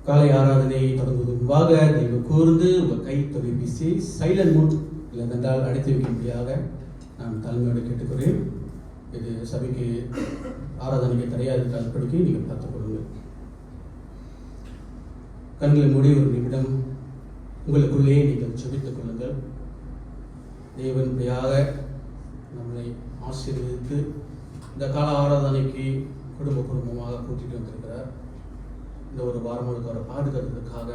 காலை ஆராதனையை தொடங்குவதற்கு முன்பாக நீங்கள் கூர்ந்து உங்கள் கை தொலைபேசி சைலண்ட் மோட் இல்லைவென்றால் அடைத்து வைக்கும்படியாக நான் தலைமையோடு கேட்டுக்கிறேன். இது சபைக்கு ஆராதனைக்கு தடையாக இருப்பதற்கு நீங்கள் பார்த்துக் கொள்ளுங்கள். கண்களை மூடி ஒரு நிமிடம் உங்களுக்குள்ளே நீங்கள் ஜெபித்துக் கொள்ளுங்கள். தேவனுடையாக நம்மளை ஆசீர்வதித்து இந்த கால ஆராதனைக்கு குடும்பமாக கூட்டிகிட்டு வந்திருக்கிறார். இந்த ஒரு வாரம் முழுக்க அவரை பாதுகாக்கிறதுக்காக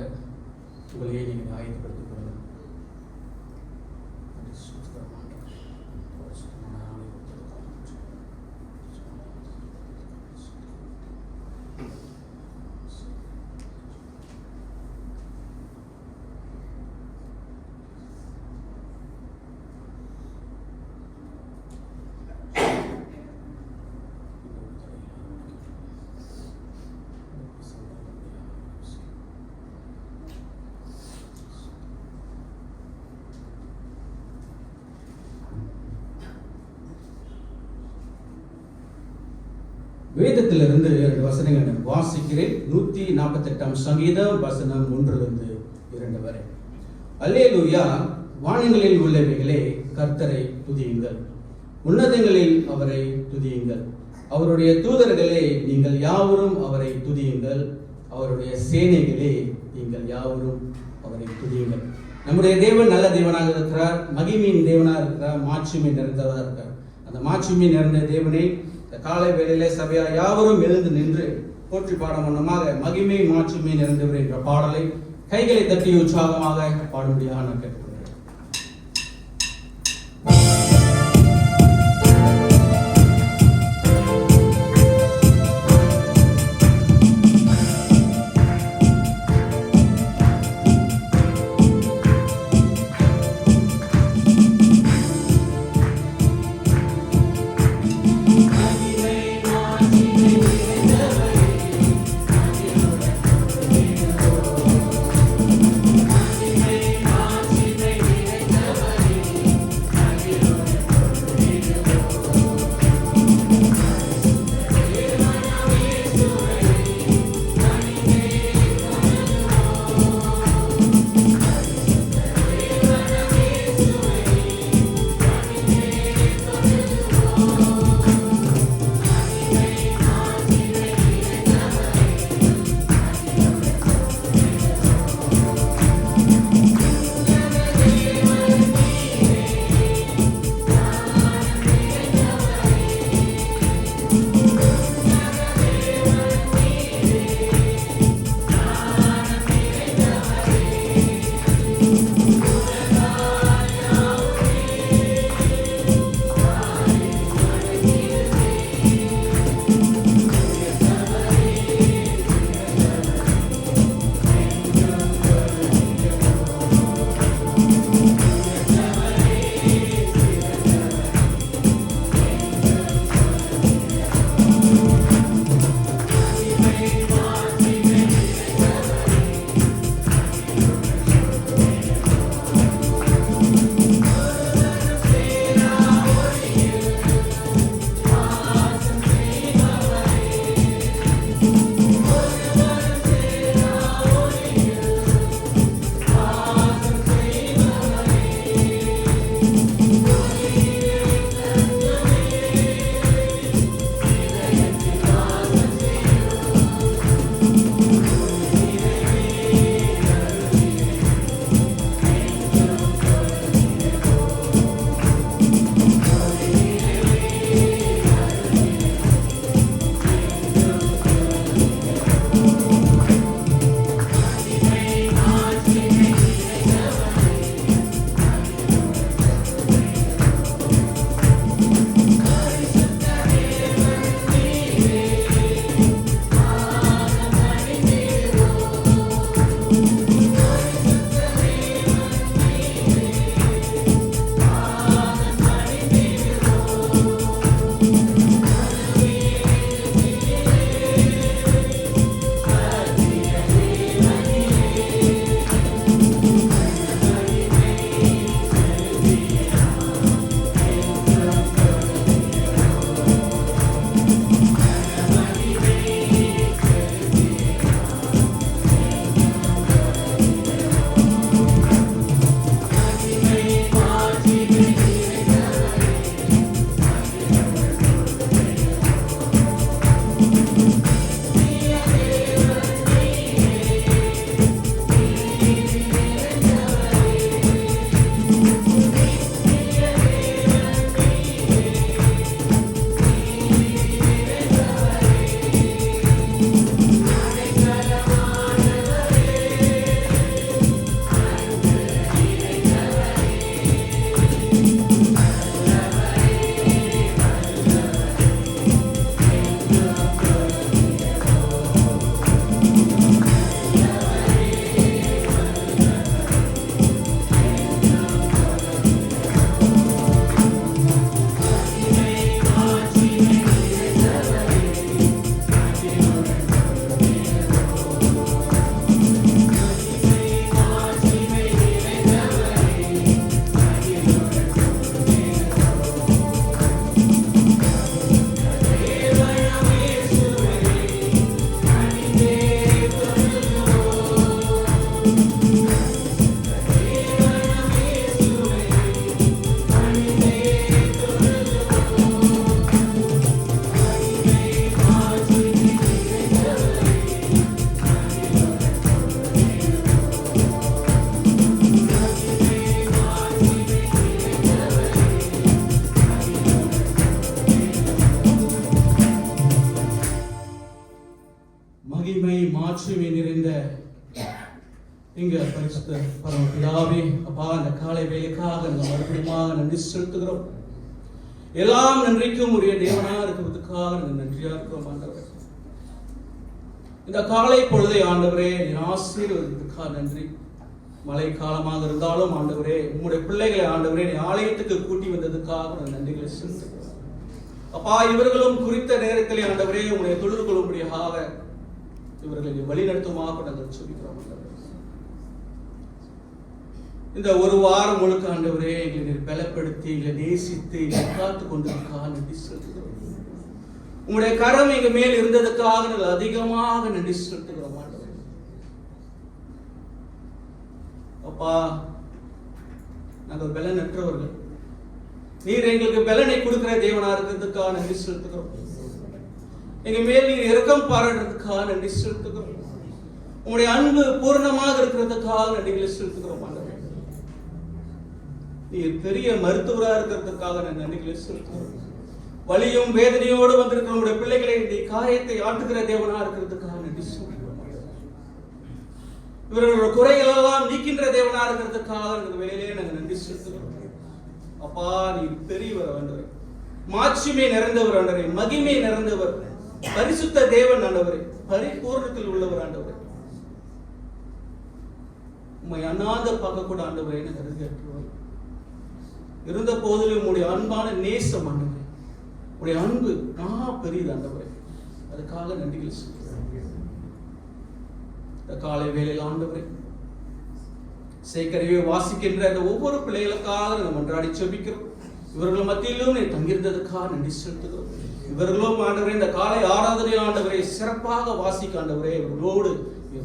உங்களையே நீங்கள் ஆயத்தப்படுத்திக் கொள்ளுங்கள். வேதத்திலிருந்து 2 வசனங்கள் நான் வாசிக்கிறேன். 148 சங்கீதம் வசனம் 1-2 வரை. அல்லேலூயா, வானங்களில் உள்ளவைகளே கர்த்தரை துதியுங்கள், உன்னதங்களில் அவரை துதியுங்கள். அவருடைய தூதர்களே நீங்கள் யாவரும் அவரை துதியுங்கள், அவருடைய சேனைகளே நீங்கள் யாவரும் அவரை துதியுங்கள். நம்முடைய தேவன் நல்ல தேவனாக இருக்கிறார், மகிமையின் தேவனாக இருக்கிறார், மாட்சிமை நிறைந்ததாக இருக்கிறார். அந்த மாட்சிமை நிறைந்த தேவனை காலை வேளையிலே சபையார் யாவரும் எழுந்து நின்று போற்றி பாடும் வண்ணமாக மகிமை மாட்சிமை நிறைந்தவர் என்ற பாடலை கைகளை தட்டி உற்சாகமாக பாடும்படியாக நான் கேட்டுக்கொள்கிறேன். Amen. இங்க பரிசுத்த பரமபிதாவே, அப்பா, அந்த காலை வேலைக்காக நாங்கள் மறுபடியும் நன்றி செலுத்துகிறோம். எல்லாம் நன்றிக்கும் உரிய தேவனா இருக்கிறதுக்காக நாங்கள் நன்றியா இருக்கிறோம் ஆண்டவரே. இந்த காலை பொழுதை ஆண்டவரே நீர் ஆசீர்வதித்ததுக்காக நன்றி. மழை காலமாக இருந்தாலும் ஆண்டவரே, உங்களுடைய பிள்ளைகளை ஆண்டவரே நீ ஆலயத்துக்கு கூட்டி வந்ததுக்காக நாங்கள் நன்றிகளை செலுத்துகிறோம். அப்பா, இவர்களும் குறித்த நேரத்திலே ஆண்டவரே உங்களுடைய தொழில் கொள்ளும்படியாக இவர்களை வழிநடத்துமாக நாங்கள் சொல்லிக்கிறோம். இந்த ஒரு வாரம் முழுக்க ஆண்டவரே எங்களை பலப்படுத்தி, எங்களை நேசித்து, எங்களை காத்து கொண்டிருக்காக நன்றி செலுத்துகிறோம். உங்களுடைய கரம் எங்க மேல் இருந்ததுக்காக நாங்கள் அதிகமாக நன்றி செலுத்துகிறோம் ஆண்டவரே. அப்பா, நாங்கள் பலனற்றவர்கள், நீர் எங்களுக்கு பலனை கொடுக்கிற தேவனா இருக்கிறதுக்காக நன்றி செலுத்துகிறோம். எங்க மேல் நீர் இரக்கம் பாராட்டுறதுக்காக நன்றி செலுத்துகிறோம். உங்களுடைய அன்பு பூர்ணமாக இருக்கிறதுக்காக நன்றிகளை செலுத்துகிறோம் ஆண்டவரே. நீர் பெரிய மருத்துவராக இருக்கிறதுக்காக நான் நன்றிகளை செலுத்துகிறோம். வலியும் வேதனையோடு வந்திருக்கிற உங்களுடைய பிள்ளைகளை இந்த காயத்தை ஆற்றுகிற தேவனா இருக்கிறதுக்காக நன்றி செலுத்துகிறோம். இவர்களுடைய குறைகள் எல்லாம் நீக்கின்ற தேவனா இருக்கிறதுக்காக இந்த வேலையிலே நாங்கள் நன்றி செலுத்துகிறோம். அப்பா, நீர் பெரியவர் ஆண்டவரே, மாட்சிமை நிறைந்தவர் ஆண்டவரே, மகிமை நிறைந்தவர், பரிசுத்த தேவன் ஆண்டவரே, பரிபூர்ணத்தில் உள்ளவர் ஆண்டவரே. உம்மை அண்ணாத பார்க்க கூட ஆண்டவரே எனக்கு அருகேற்றுவார். இருந்த போதிலும் உங்களுடைய அன்பான நேசம் ஆண்டவரே, உங்களுடைய அன்பு பெரியது ஆண்டவரே, அதுக்காக நன்றிகள் சொல்கிறேன். இந்த காலை வேளையில் ஆண்டவரே, சேக்கரையை வாசிக்கின்ற அந்த ஒவ்வொரு பிள்ளைகளுக்காக நம்ம மன்றாடி செபிக்கிறோம். இவர்கள் மத்தியிலும் நீ தங்கியிருந்ததுக்காக நன்றி செலுத்துகிறோம். இவர்களும் ஆண்டவரே இந்த காலை ஆராதனை ஆண்டவரை சிறப்பாக வாசிக்க ஆண்டவரே இவர்களோடு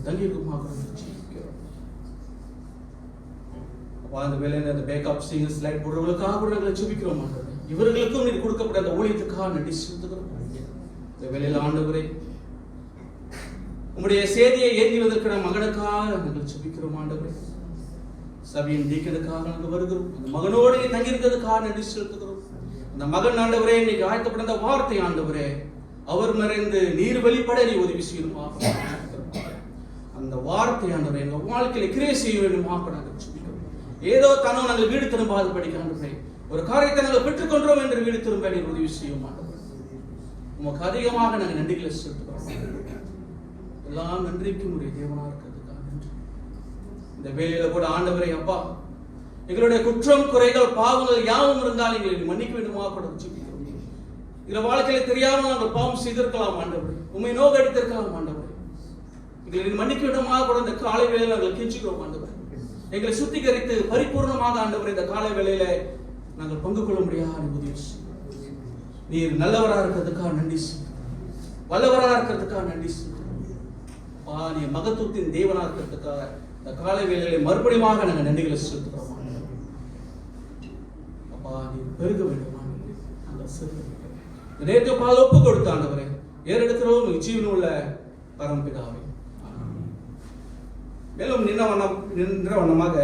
தங்கியிருக்குமாக ஜெபிக்கிறோம். அந்த வேலையில் அந்த பேக்கப் சிங்கர் ஸ்லைட் போடுறவங்களுக்காக கூட நாங்கள் ஜெபிக்கிறோம் ஆண்டவரே. இவர்களுக்கும் நீர் கொடுக்கப்பட்ட அந்த ஊழியத்துக்காக நன்றி செலுத்துகிறோம். இந்த வேலையில் ஆண்டவரே உங்களுடைய செய்தியை ஏந்தி வந்திருக்கிற மகனுக்காக நாங்கள் ஜெபிக்கிறோம் ஆண்டவரே. சபையின் டீக்கனுக்காக நாங்கள் வருகிறோம். அந்த மகனோடு நீ தங்கியிருந்ததுக்காக நன்றி செலுத்துகிறோம். அந்த மகன் ஆண்டவரே இன்னைக்கு ஆயத்தப்பட்ட அந்த வார்த்தை ஆண்டவரே, அவர் மறைந்து நீர் வெளிப்பட நீ உதவி செய்யணுமா. அந்த வார்த்தை ஆண்டவரே எங்க வாழ்க்கையில கிரியை செய்ய வேண்டுமா நாங்கள் ஜெபிக்கிறோம். ஏதோ தானோ நாங்கள் வீடு திரும்பாது படிக்க ஒரு காரியத்தை நாங்கள் பெற்றுக்கொண்டோம் என்று வீடு திரும்ப நீர் உதவி செய்ய மாட்டோம். உமக்கு அதிகமாக நாங்கள் நன்றிகளை செலுத்துகிறோம். எல்லாம் நன்றிக்கும் உரிய தேவனா இருக்கிறதுக்காக நன்றி. இந்த வேலையில கூட ஆண்டவரே அப்பா, எங்களுடைய குற்றம் குறைகள் பாவங்கள் யாவும் இருந்தால் எங்களை மன்னிக்க வேண்டுமா கூட ஜெபிக்கிறோம். எங்களை வாழ்க்கையில தெரியாமல் நாங்கள் பாவம் செய்திருக்கலாம் ஆண்டவரே, உண்மை நோக்கடித்திருக்கலாம் ஆண்டவரே, எங்களை மன்னிக்க வேண்டுமா கூட இந்த காலை வேளையில நாங்கள் கெஞ்சுகிறோம் ஆண்டவரே. எங்களை சுத்திகரித்து பரிபூர்ணமாக ஆண்டவரே இந்த காலை வேளையில நாங்கள் பங்கு கொள்ள முடியாத உதவி நீர் நல்லவராக இருக்கிறதுக்காக நன்றி, வல்லவராக இருக்கிறதுக்காக நன்றி, நீ மகத்துவத்தின் தேவனா இருக்கிறதுக்காக இந்த காலை வேளையில மறுபடியும் நாங்கள் நன்றிகளை செலுத்துகிறோம். அப்பா, நீர் பெருக வேண்டுமா நேற்று பால் ஒப்பு கொடுத்த ஆண்டவரே ஏறெடுக்கிறோம் ஜீவன் உள்ள பரமபிதாவே. மேலும் நின்ற வண்ணமாக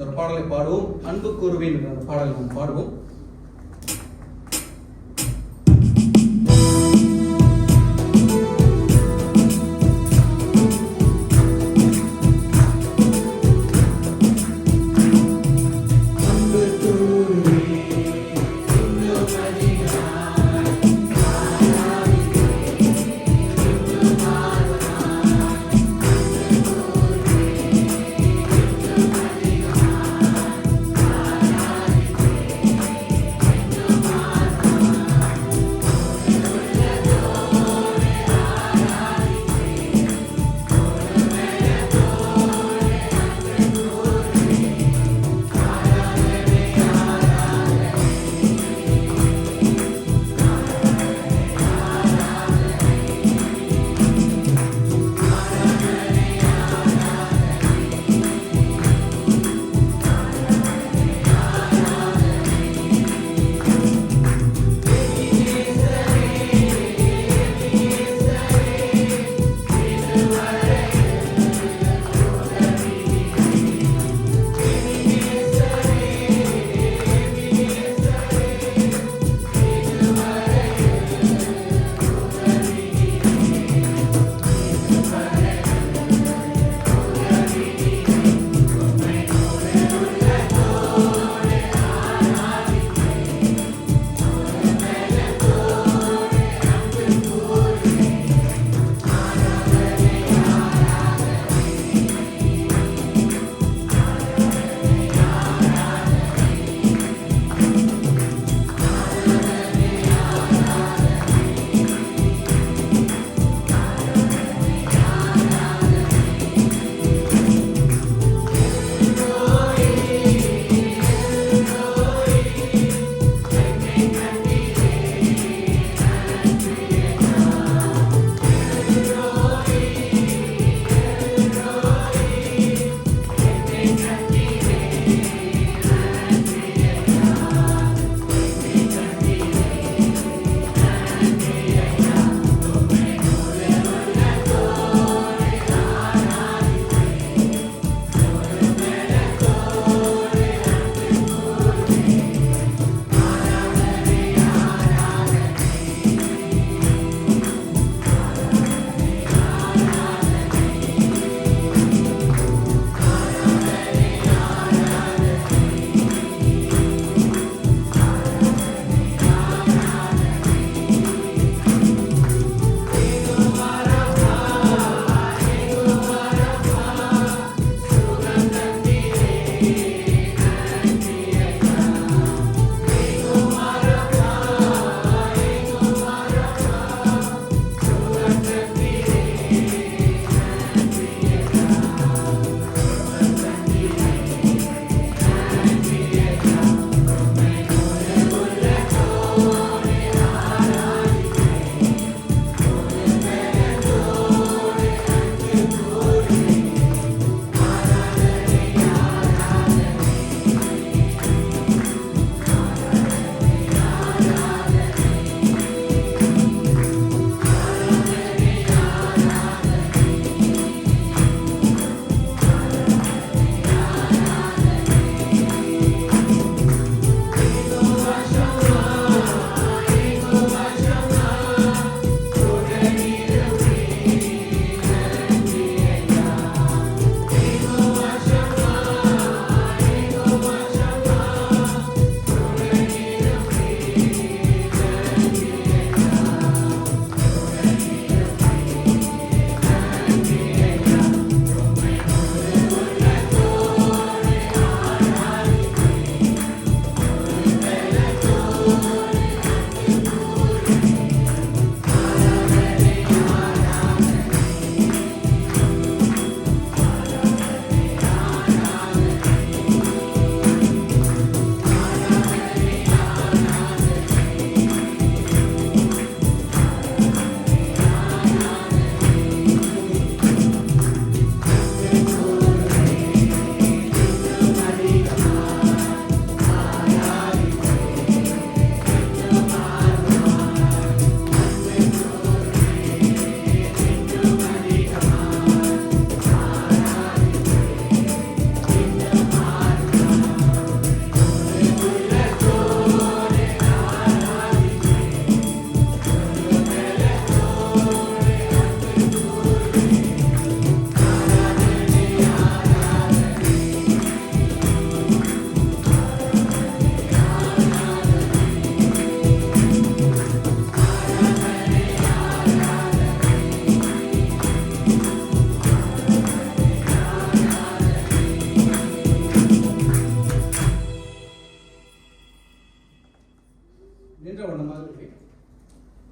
ஒரு பாடலை பாடுவோம். அன்பு கூறுவேன் என்ற பாடலை நாம் பாடுவோம்.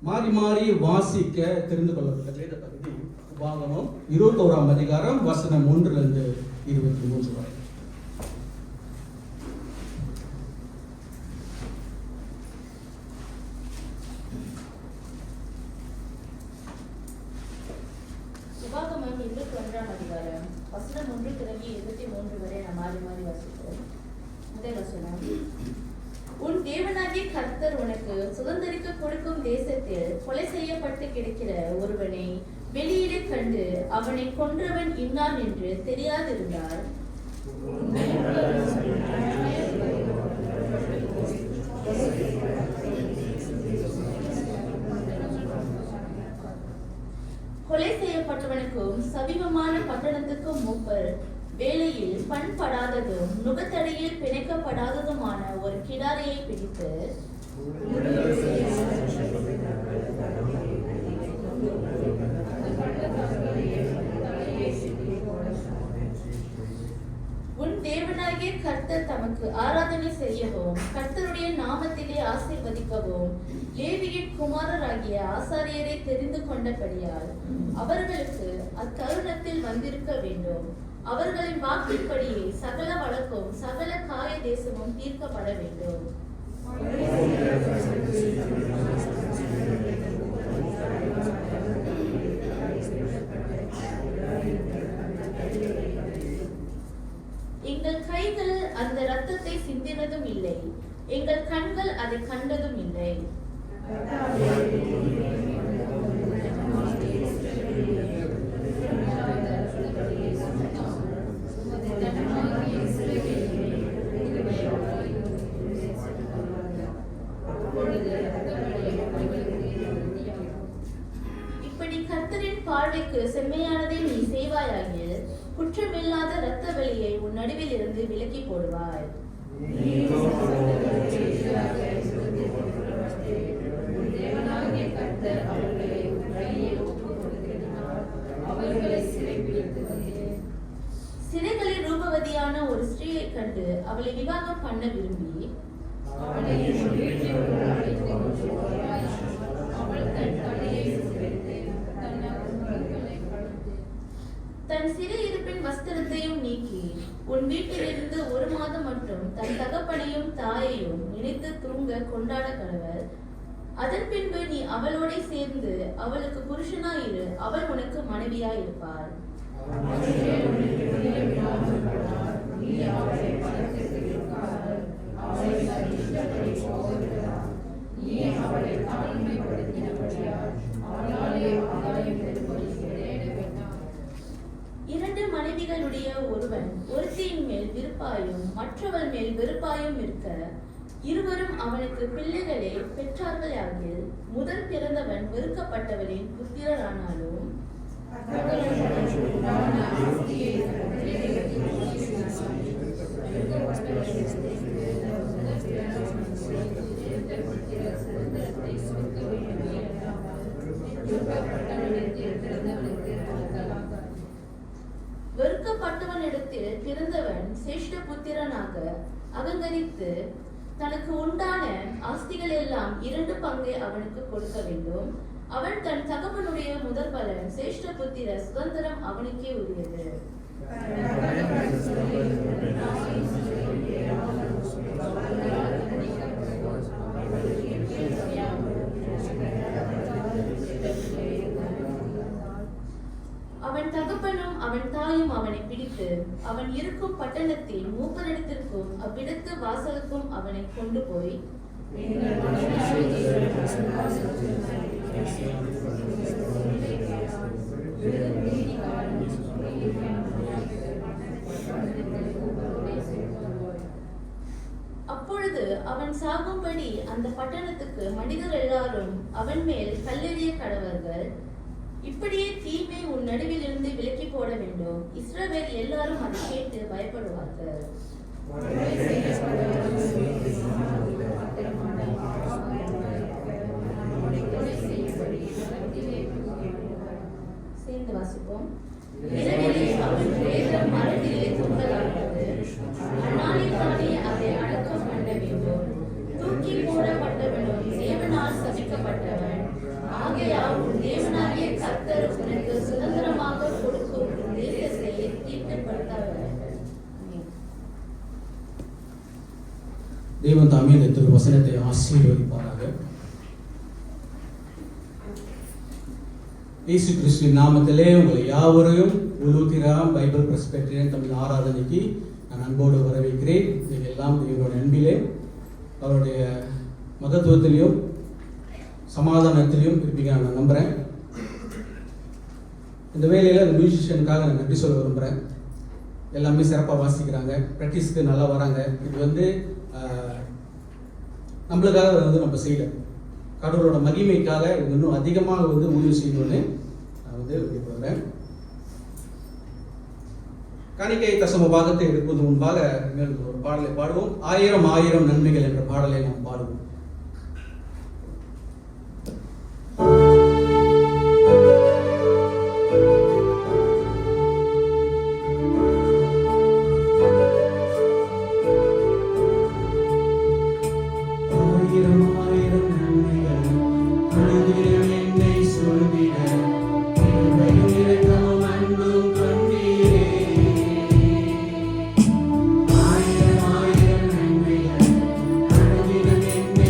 மாறி மாறி வாசிக்க தெரிந்து கொள்ளப்பட்ட வேத பகுதி உபாகமம் 21ஆம் அதிகாரம் வசனம் 1 to 23 வரை. உபாகமம் 21ஆம் அதிகாரம் வசனம் 1 தொடங்கி 23 வரை நாம் மாறி மாறி வாசிப்போம். முதல் வசனம்: உன் தேவனாகிய கர்த்தர் உனக்கு சுதந்தரிக்க கொடுக்கும் தேசத்தில் கொலை செய்யப்பட்டு கிடக்கிற ஒருவனை வெளியிலே கண்டு அவனை கொன்றவன் இன்னான் என்று தெரியாதிருந்தால் கொலை செய்யப்பட்டவனுக்கும் சமீபமான பட்டணத்துக்கும் மூப்பர் வேளையில் பண்படாததும் நுகத்தடியில் பிணைக்கப்படாததுமான ஒரு கிடாரியை பிடித்து உன் தேவனாகிய கர்த்தர் தமக்கு ஆராதனை செய்யவும் கர்த்தருடைய நாமத்திலே ஆசீர்வதிக்கவும் லேவியின் குமாரராகிய ஆசாரியரை தெரிந்து கொண்டபடியால் அவர்களுக்கு அத்தருணத்தில் வந்திருக்க வேண்டும். அவர்களின் வாக்கின்படியே சகல வழக்கும் சகல காய தேசமும் தீர்க்கப்பட வேண்டும். எங்கள் கைகள் அந்த இரத்தத்தை சிந்தினதும் இல்லை, எங்கள் கண்கள் அதை கண்டதும் இல்லை. இப்படி கர்த்தரின் பார்வைக்கு செம்மையானதை நீ செய்வாயாகில் குற்றமில்லாத இரத்த பலியை உன் நடுவில் இருந்து விலக்கி போடுவாய். சிறைகளில் ரூபவதியான ஒரு ஸ்திரீயை கண்டு அவளை விவாகம் பண்ண விரும்பி தன் சிறையிருப்பின் வஸ்திரத்தையும் நீக்கி உன் வீட்டிலிருந்து 1 மாதம் மட்டும் தன் தகப்பனையும் தாயையும் நினைத்து தூங்க கொண்டாட கடவர். அதன் பின்பு நீ அவளோட சேர்ந்து அவளுக்கு புருஷனாயிரு, அவள் உனக்கு மனைவியாயிருப்பாள். இரண்டு மனைவிகளுடைய ஒருவன் ஒருத்தியின் மேல் விருப்பாயும் மற்றவள் மேல் வெறுப்பாயும் இருக்க இருவரும் அவனுக்கு பிள்ளைகளை பெற்றார்கள் ஆகில் முதல் பிறந்தவன் வெறுக்கப்பட்டவனின் புத்திரரானாலும் வெறுக்கப்பட்டவனிடத்தில் பிறந்தவன் சிரேஷ்ட புத்திரனாக அகங்கரித்து தனக்கு உண்டான ஆஸ்திகள் எல்லாம் 2 பங்கை அவனுக்கு கொடுக்க வேண்டும். அவன் தன் தகப்பனுடைய முதல் பலன் சிரேஷ்ட புத்திர சுதந்திரம் அவனுக்கே உரியது. அவன் தகப்பனும் அவன் தாயும் அவனை பிடித்து அவன் இருக்கும் பட்டணத்தில் மூப்பரிடத்திற்கும் அவ்விடத்து வாசலுக்கும் அவனை கொண்டு போய் அப்பொழுது அவன் சாகும்படி அந்த பட்டணத்துக்கு மனிதர் எல்லாரும் அவன் மேல் கல்லெறிய கடவர்கள். இப்படியே தீமை உன் நடுவில் இருந்து விலக்கி போட வேண்டும். இஸ்ரவேல் எல்லாரும் அதை கேட்டு பயப்படுவார்கள். சேர்ந்து வாசிப்போம். மரத்திலே தொங்கலானது, அந்நாளில்தானே அதை அடக்கம் பண்ண வேண்டும். தூக்கி போடப்பட்டவனும் தேவனால் சபிக்கப்பட்டவன், தேவன் தாமே இந்த திரு வசனத்தை ஆசீர்வதிப்பாராக. இயேசு கிறிஸ்துவின் நாமத்திலே உங்களை யாவரையும் உலூத்திரா பைபிள் பிரஸ்பெக்டரியன் தமிழ் ஆராதனைக்கு நான் அன்போடு வரவேற்கிறேன். நீங்கள் எல்லாம் இவருடைய அன்பிலே அவருடைய மகத்துவத்திலையும் சமாதானத்திலையும் இருப்பீங்க நான் நம்புகிறேன். இந்த வேலையில் அந்த மியூசிஷியனுக்காக நான் நன்றி சொல்ல விரும்புகிறேன். எல்லாமே சிறப்பாக வாசிக்கிறாங்க, ப்ராக்டிஸ்க்கு நல்லா வராங்க. இது வந்து நம்மளுக்காக வந்து நம்ம செய்யல, கடவுளோட மகிமைக்காக இன்னும் அதிகமாக வந்து ஊழியம் செய்யணும்னு நான் வந்து விரும்புகிறேன். காணிக்கை தசம பாகத்தை எடுப்பது முன்பாக ஒரு பாடலை பாடுவோம். 1000 1000 நன்மைகள் என்ற பாடலை நாம் பாடுவோம். நன்மைகள்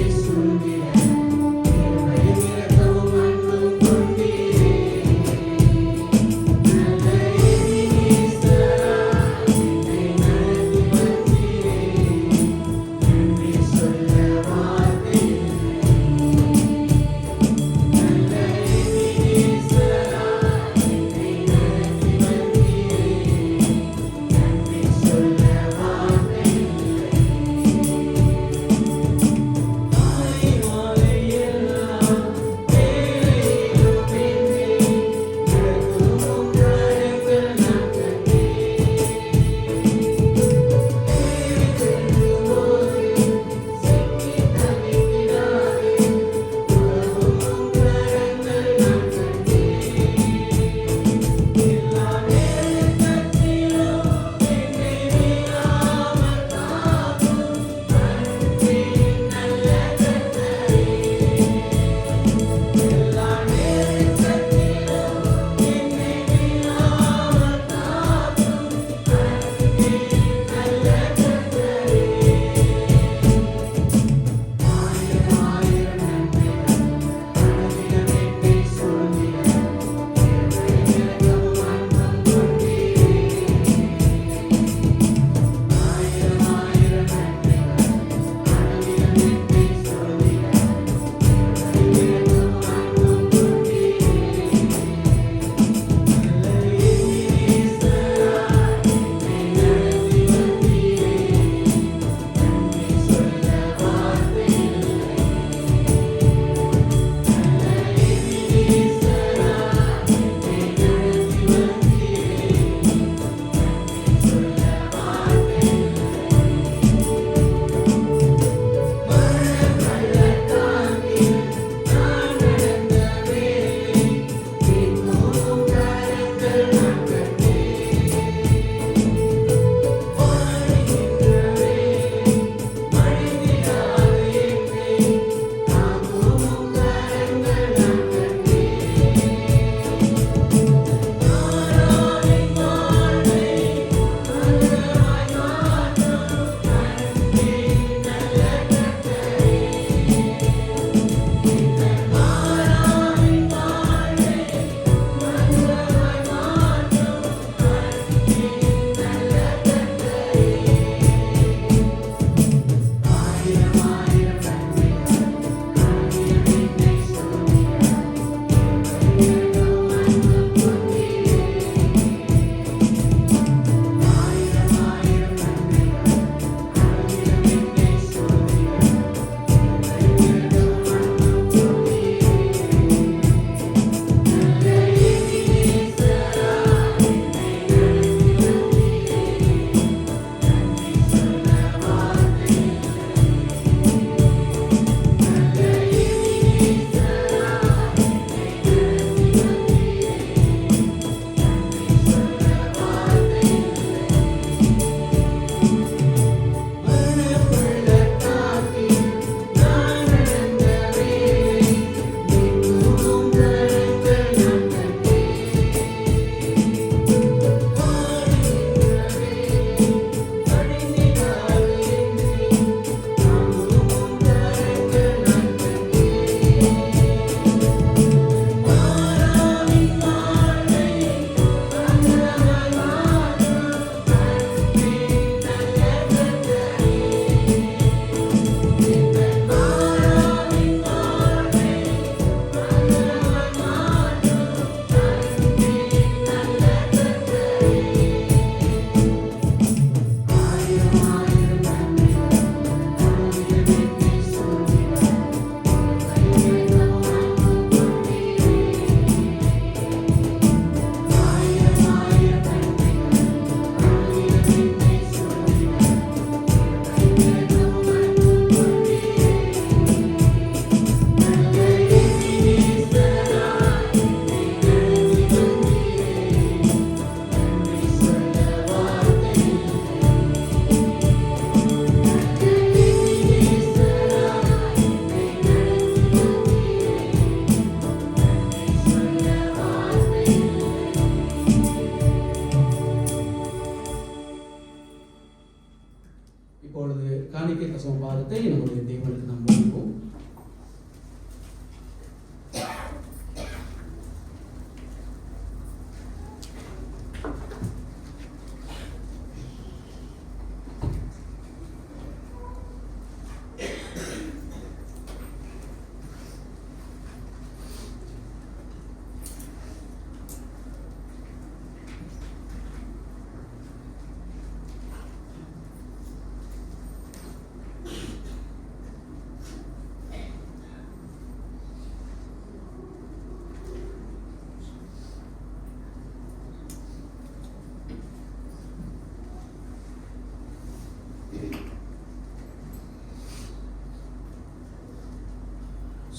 இப்பொழுது காணிக்கை தசம பாகத்தை நம்முடைய தேவனுக்கு நாம் வழங்குவோம்.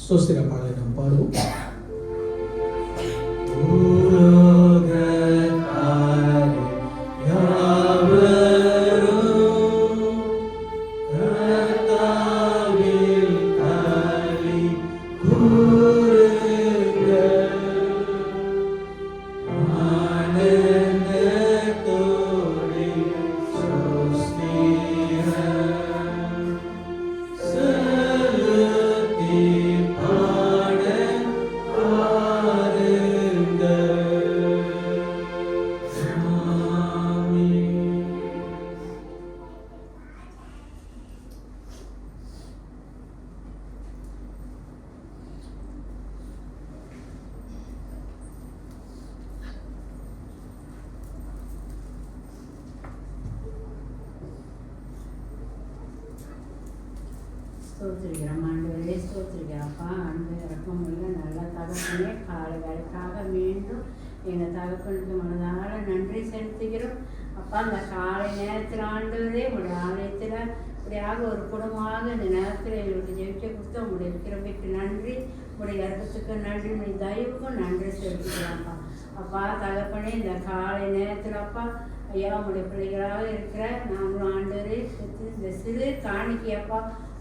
ஸ்தோத்திர பாடலை நாம் பாடுவோம். ஸ்தோத்திரிக்கிறோம் ஆண்டவரே, ஸ்தோத்திரிக்கிறோம்ப்பா. ஆண்டு இறக்கமுள்ள நல்ல தகப்பனே, காலை வேலைக்காக மீண்டும் எங்கள் தகப்பனுக்கு மனதார நன்றி செலுத்துகிறோம். அப்பா, அந்த காலை நேரத்தில் ஆண்டவரே உங்களுடைய ஆலயத்தில் இப்படியாக ஒரு குடும்பமாக இந்த நேரத்தில் எங்களுக்கு ஜெயிக்க கொடுத்து உங்களுடைய கிருபைக்கு நன்றி, உங்களுடைய இறக்கத்துக்கு நன்றி, உங்களுடைய தயவுக்கும் நன்றி செலுத்துகிறோம்ப்பா. அப்பா தகப்பனே, இந்த காலை நேரத்தில் அப்பா ஐயா உங்களுடைய பிள்ளைகளாக இருக்கிற நாங்களும் ஆண்டவரே இந்த சிறு காணிக்கையப்பா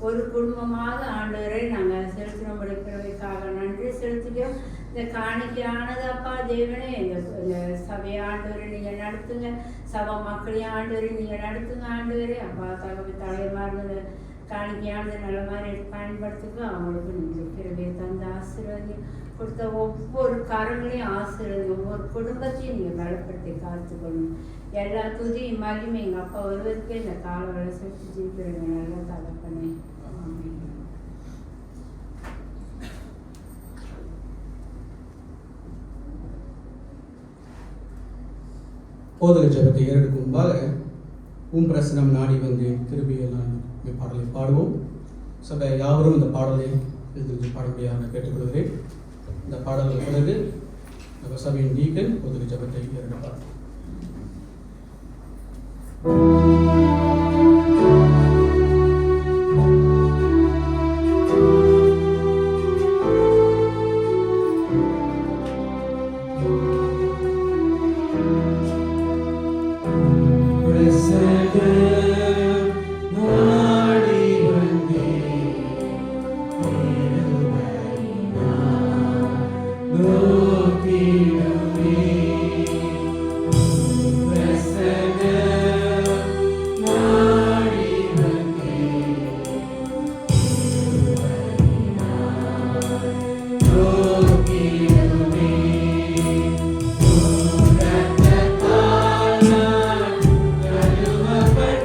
ஒரு குடும்பமாக ஆண்டவரை நாங்கள் செலுத்தினோம். பிறவைக்காக நன்றி செலுத்துகிறோம். இந்த காணிக்கையானது அப்பா தேவனே, இந்த சபையை ஆண்டவரை நீங்கள் நடத்துங்க, சபை மக்களையும் ஆண்டவரை நீங்கள் நடத்துங்க ஆண்டவரே. அப்பா தலைமார்ந்த காணிக்கையானது நல்ல மாதிரி பயன்படுத்துங்க. அவங்களுக்கு நீங்கள் பிறவையை தந்து ஆசீர்வாதம் கொடுத்த ஒவ்வொரு காரங்களையும் ஆசீர்வாதம், ஒவ்வொரு குடும்பத்தையும் நீங்கள் பலப்படுத்தி காத்துக்கணும். எல்லா துதியும் மகிமை எங்கள் அப்பா ஒருவருக்கே இந்த கால வேலை செலுத்தி ஜீவிக்கிறவங்க நல்லா தகப்பனே. போதக ஜபத்தை ஏறெடுக்கும் முன்பாக பிரசனம் நாடி வந்து கிருபையெல்லாம் பாடலை பாடுவோம். சபை யாவரும் இந்த பாடலை எழுதி பாடும்படியாக கேட்டுக்கொள்கிறேன். இந்த பாடலுக்கு பிறகு நம்ம சபையின் நீக்கல் போதக ஜபத்தை ஏறெடுப்பார். But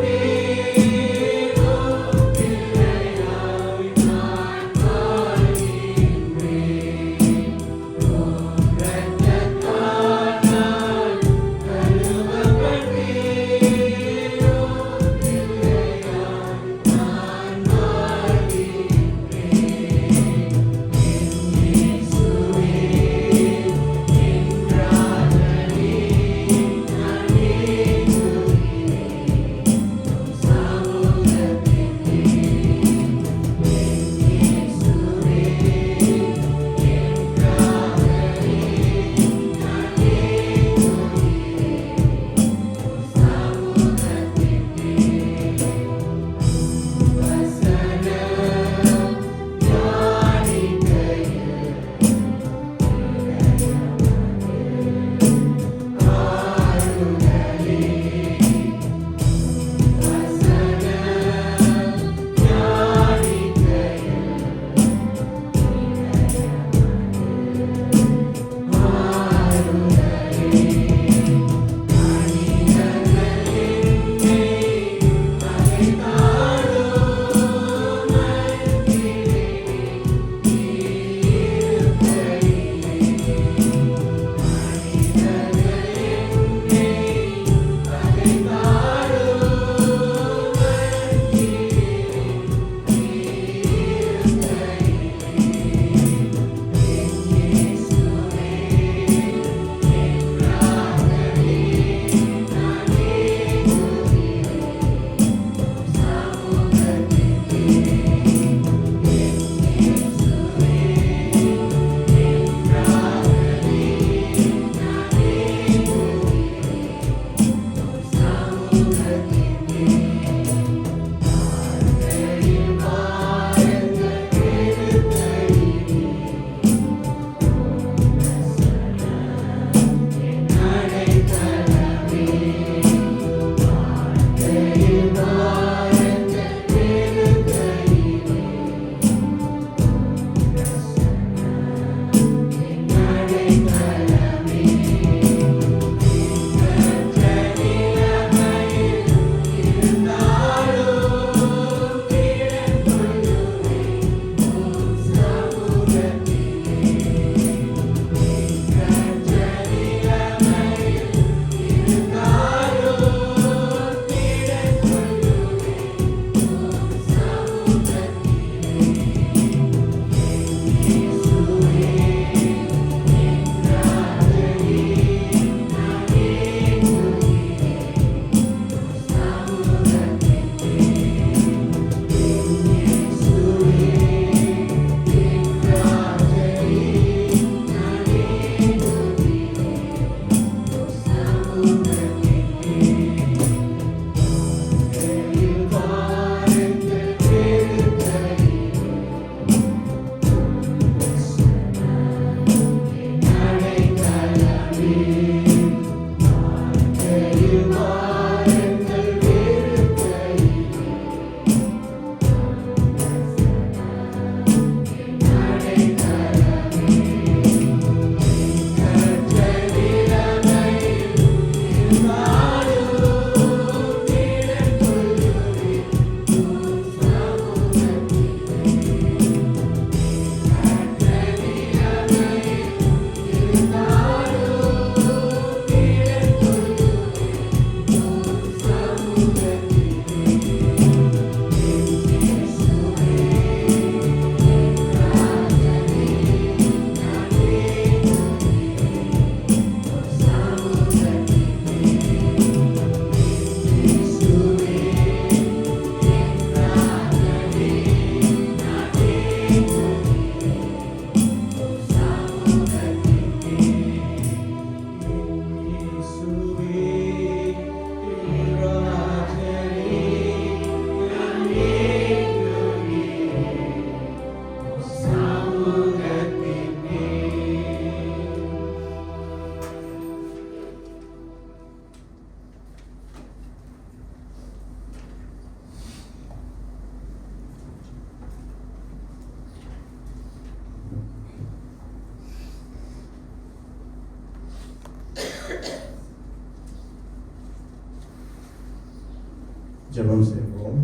ஜெபம் செய்வோம்.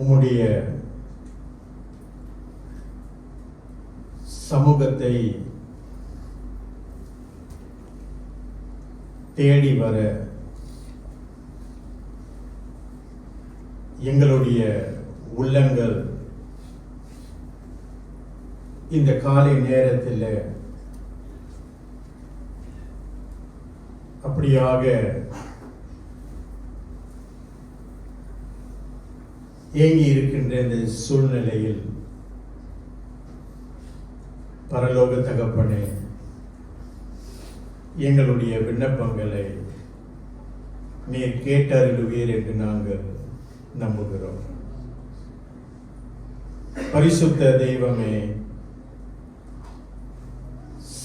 உம்முடைய சமூகத்தை தேடி வர எங்களுடைய உள்ளங்கள் இந்த காலை நேரத்தில் அப்படியாக ஏங்கி இருக்கின்ற இந்த சூழ்நிலையில் பரலோக தகப்பனே, எங்களுடைய விண்ணப்பங்களை நீர் கேட்டருளுவீர் என்று நாங்கள் நம்புகிறோம். பரிசுத்த தெய்வமே,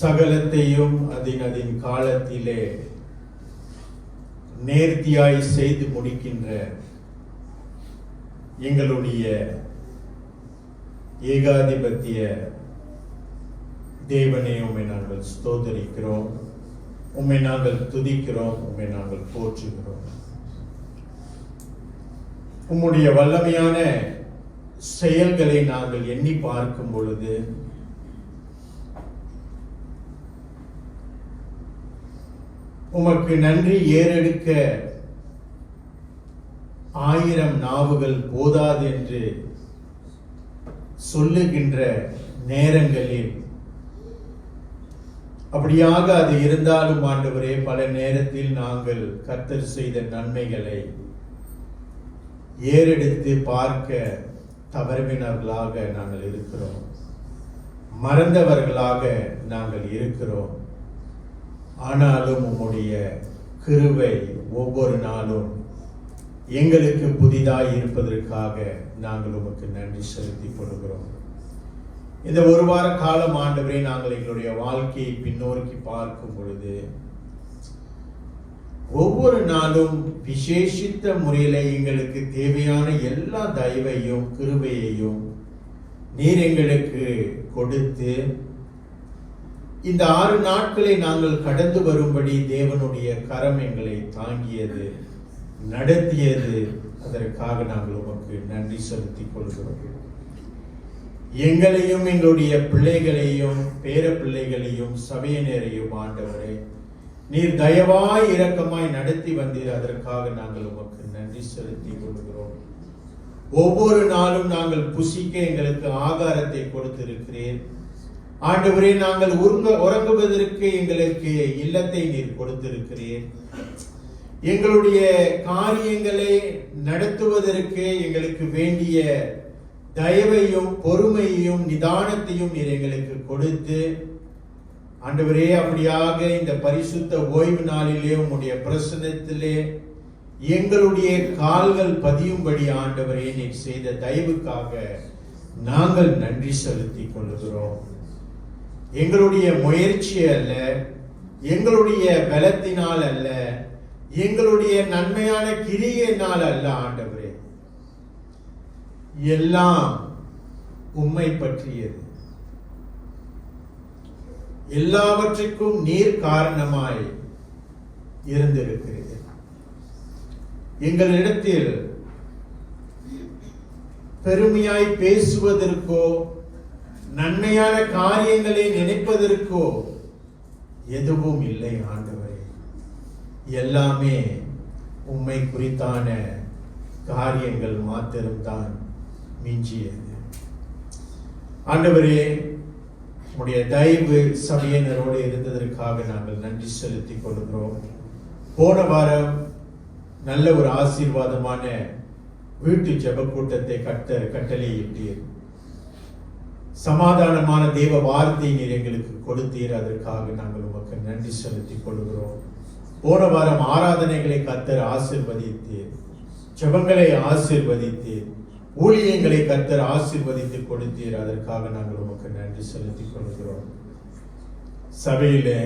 சகலத்தையும் அதன் காலத்திலே நேர்த்தியாய் செய்து முடிக்கின்ற எங்களுடைய ஏகாதிபத்திய தேவனே, உம்மை நாங்கள் ஸ்தோத்தரிக்கிறோம், உம்மை நாங்கள் துதிக்கிறோம், உம்மை நாங்கள் போற்றுகிறோம். உம்முடைய வல்லமையான செயல்களை நாங்கள் எண்ணி பார்க்கும் பொழுது உமக்கு நன்றி ஏறெடுக்க 1000 நாவுகள் போதாது என்று சொல்லுகின்ற நேரங்களில் அப்படியாக அது இருந்தாலும் ஆண்டவரே, பல நேரத்தில் நாங்கள் கர்த்தர் செய்த நன்மைகளை ஏறெடுத்து பார்க்க தவறினவர்களாக நாங்கள் இருக்கிறோம், மறந்தவர்களாக நாங்கள் இருக்கிறோம். ஆனாலும் உம்முடைய கிருபை ஒவ்வொரு நாளும் எங்களுக்கு புதிதாய் இருப்பதற்காக நாங்கள் உமக்கு நன்றி செலுத்திக் கொள்கிறோம். இந்த ஒரு வார காலம் ஆண்டவரே, நாங்கள் எங்களுடைய வாழ்க்கையை பின்னோக்கி பார்க்கும் பொழுது ஒவ்வொரு நாளும் விசேஷித்த முறையில எங்களுக்கு தேவையான எல்லா தயவையும் கிருபையையும் நீர் எங்களுக்கு கொடுத்து இந்த 6 நாட்களை நாங்கள் கடந்து வரும்படி தேவனுடைய கரம் எங்களை தாங்கியது, நடத்தியது. அதற்காக நாங்கள் உமக்கு நன்றி செலுத்திக் கொள்கிறோம். எங்களையும் எங்களுடைய பிள்ளைகளையும் பேர பிள்ளைகளையும் சபையினரையும் ஆண்டவரே, நீர் தயவாய் இரக்கமாய் நடத்தி வந்தீர். அதற்காக நாங்கள் உமக்கு நன்றி செலுத்திக் கொள்கிறோம். ஒவ்வொரு நாளும் நாங்கள் புசிக்க எங்களுக்கு ஆகாரத்தை கொடுத்திருக்கிறேன் ஆண்டவரே. நாங்கள் உறங்குவதற்கு எங்களுக்கு இல்லத்தை நீர் கொடுத்திருக்கிறேன். எங்களுடைய காரியங்களை நடத்துவதற்கு எங்களுக்கு வேண்டிய தயவையும் பொறுமையையும் நிதானத்தையும் நீர் எங்களுக்கு கொடுத்து ஆண்டவரே, அப்படியாக இந்த பரிசுத்த ஓய்வு நாளிலே உம்முடைய பிரசன்னத்திலே எங்களுடைய கால்கள் பதியும்படி ஆண்டவரே நீர் செய்த தயவுக்காக நாங்கள் நன்றி செலுத்திக் கொள்கிறோம். எங்களுடைய முயற்சி அல்ல, எங்களுடைய பலத்தினால் அல்ல, எங்களுடைய நன்மையான கிரியையினால் அல்ல ஆண்டவரே, எல்லாம் உம்மை பற்றியது. எல்லாவற்றுக்கும் நீர் காரணமாய் இருந்திருக்கிறது. எங்களிடத்தில் பெருமையாய் பேசுவதற்கோ நன்மையான காரியங்களை நினைப்பதற்கோ எதுவும் இல்லை ஆண்டவரே. எல்லாமே உம்மை குறித்தான காரியங்கள் மாத்திரம்தான் மிஞ்சியது. ஆண்டவரே, உம்முடைய தயவு சபையினரோடு இருந்ததற்காக நாங்கள் நன்றி செலுத்திக் கொள்கிறோம். போன வாரம் நல்ல ஒரு ஆசீர்வாதமான வீட்டு ஜெப கூட்டத்தை கட்டளையிட்டீர். சமாதானமான தேவ வார்த்தை நீர் எங்களுக்கு கொடுத்தீர். அதற்காக நாங்கள் உமக்கு நன்றி செலுத்திக் கொள்கிறோம். போன வாரம் ஆராதனைகளை கர்த்தர் ஆசீர்வதித்தீர், ஜெபங்களை ஆசீர்வதித்தீர், ஊழியங்களை கர்த்தர் ஆசீர்வதித்து கொடுத்தீர். அதற்காக நாங்கள் உமக்கு நன்றி செலுத்திக் கொள்கிறோம். சபையிலே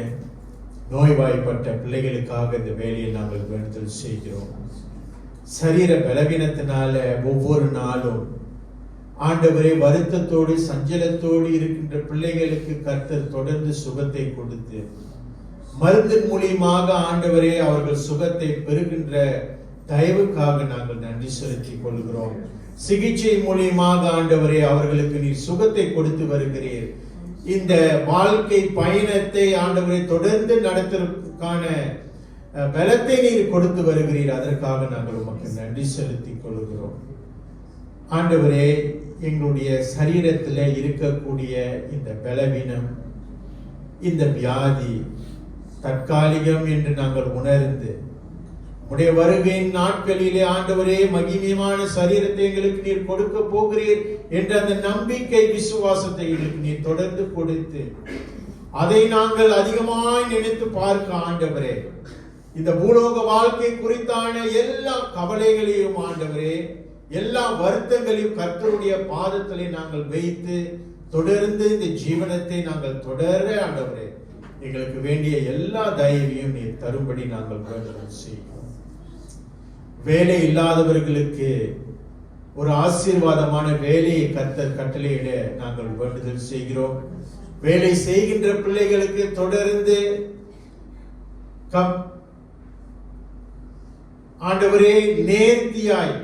நோய்வாய்ப்பட்ட பிள்ளைகளுக்காக இந்த வேலையை நாங்கள் வேண்டுதல் செய்கிறோம். சரீர பலவீனத்தினால ஒவ்வொரு நாளும் ஆண்டவரே வருத்தத்தோடு சஞ்சலத்தோடு இருக்கின்ற பிள்ளைகளுக்கு கர்த்தர் தொடர்ந்து சுகத்தை கொடுத்து மருந்து மூலியமாக ஆண்டவரே அவர்கள் சுகத்தை பெறுகின்ற தயவுக்காக நாங்கள் நன்றி செலுத்திக் கொள்கிறோம். சிகிச்சை மூலியமாக ஆண்டவரே அவர்களுக்கு நீர் சுகத்தை கொடுத்து வருகிறீர். இந்த வாழ்க்கை பயணத்தை ஆண்டவரை தொடர்ந்து நடத்துவதற்கான பலத்தை நீர் கொடுத்து வருகிறீர். அதற்காக நாங்கள் உமக்கு நன்றி செலுத்திக் கொள்கிறோம். ஆண்டவரே, எங்களுடைய சரீரத்தில் இருக்கக்கூடிய இந்த பலவீனம், இந்த வியாதி தற்காலிகம் என்று நாங்கள் உணர்ந்து உடைய வருகையின் நாட்களிலே ஆண்டவரே மகிமையான சரீரத்தை எங்களுக்கு நீர் கொடுக்க போகிறீர் என்ற அந்த நம்பிக்கை விசுவாசத்தை எங்களுக்கு நீர் தொடர்ந்து கொடுத்து அதை நாங்கள் அதிகமாய் நினைத்து பார்க்க ஆண்டவரே, இந்த பூலோக வாழ்க்கை குறித்தான எல்லா கவலைகளையும் ஆண்டவரே, எல்லா வருத்தங்களையும் கர்த்தருடைய பாதத்திலே நாங்கள் வைத்து தொடர்ந்து இந்த ஜீவனத்தை நாங்கள் தொடர ஆண்டவரே எங்களுக்கு வேண்டிய எல்லா தயவையும் நீர் தரும்படி நாங்கள் வேண்டுதல் செய்கிறோம். வேலை இல்லாதவர்களுக்கு ஒரு ஆசீர்வாதமான வேலையை கர்த்தர் கட்டளையிட நாங்கள் வேண்டுதல் செய்கிறோம். வேலை செய்கின்ற பிள்ளைகளுக்கு தொடர்ந்து ஆண்டவரே நேர்த்தியாய்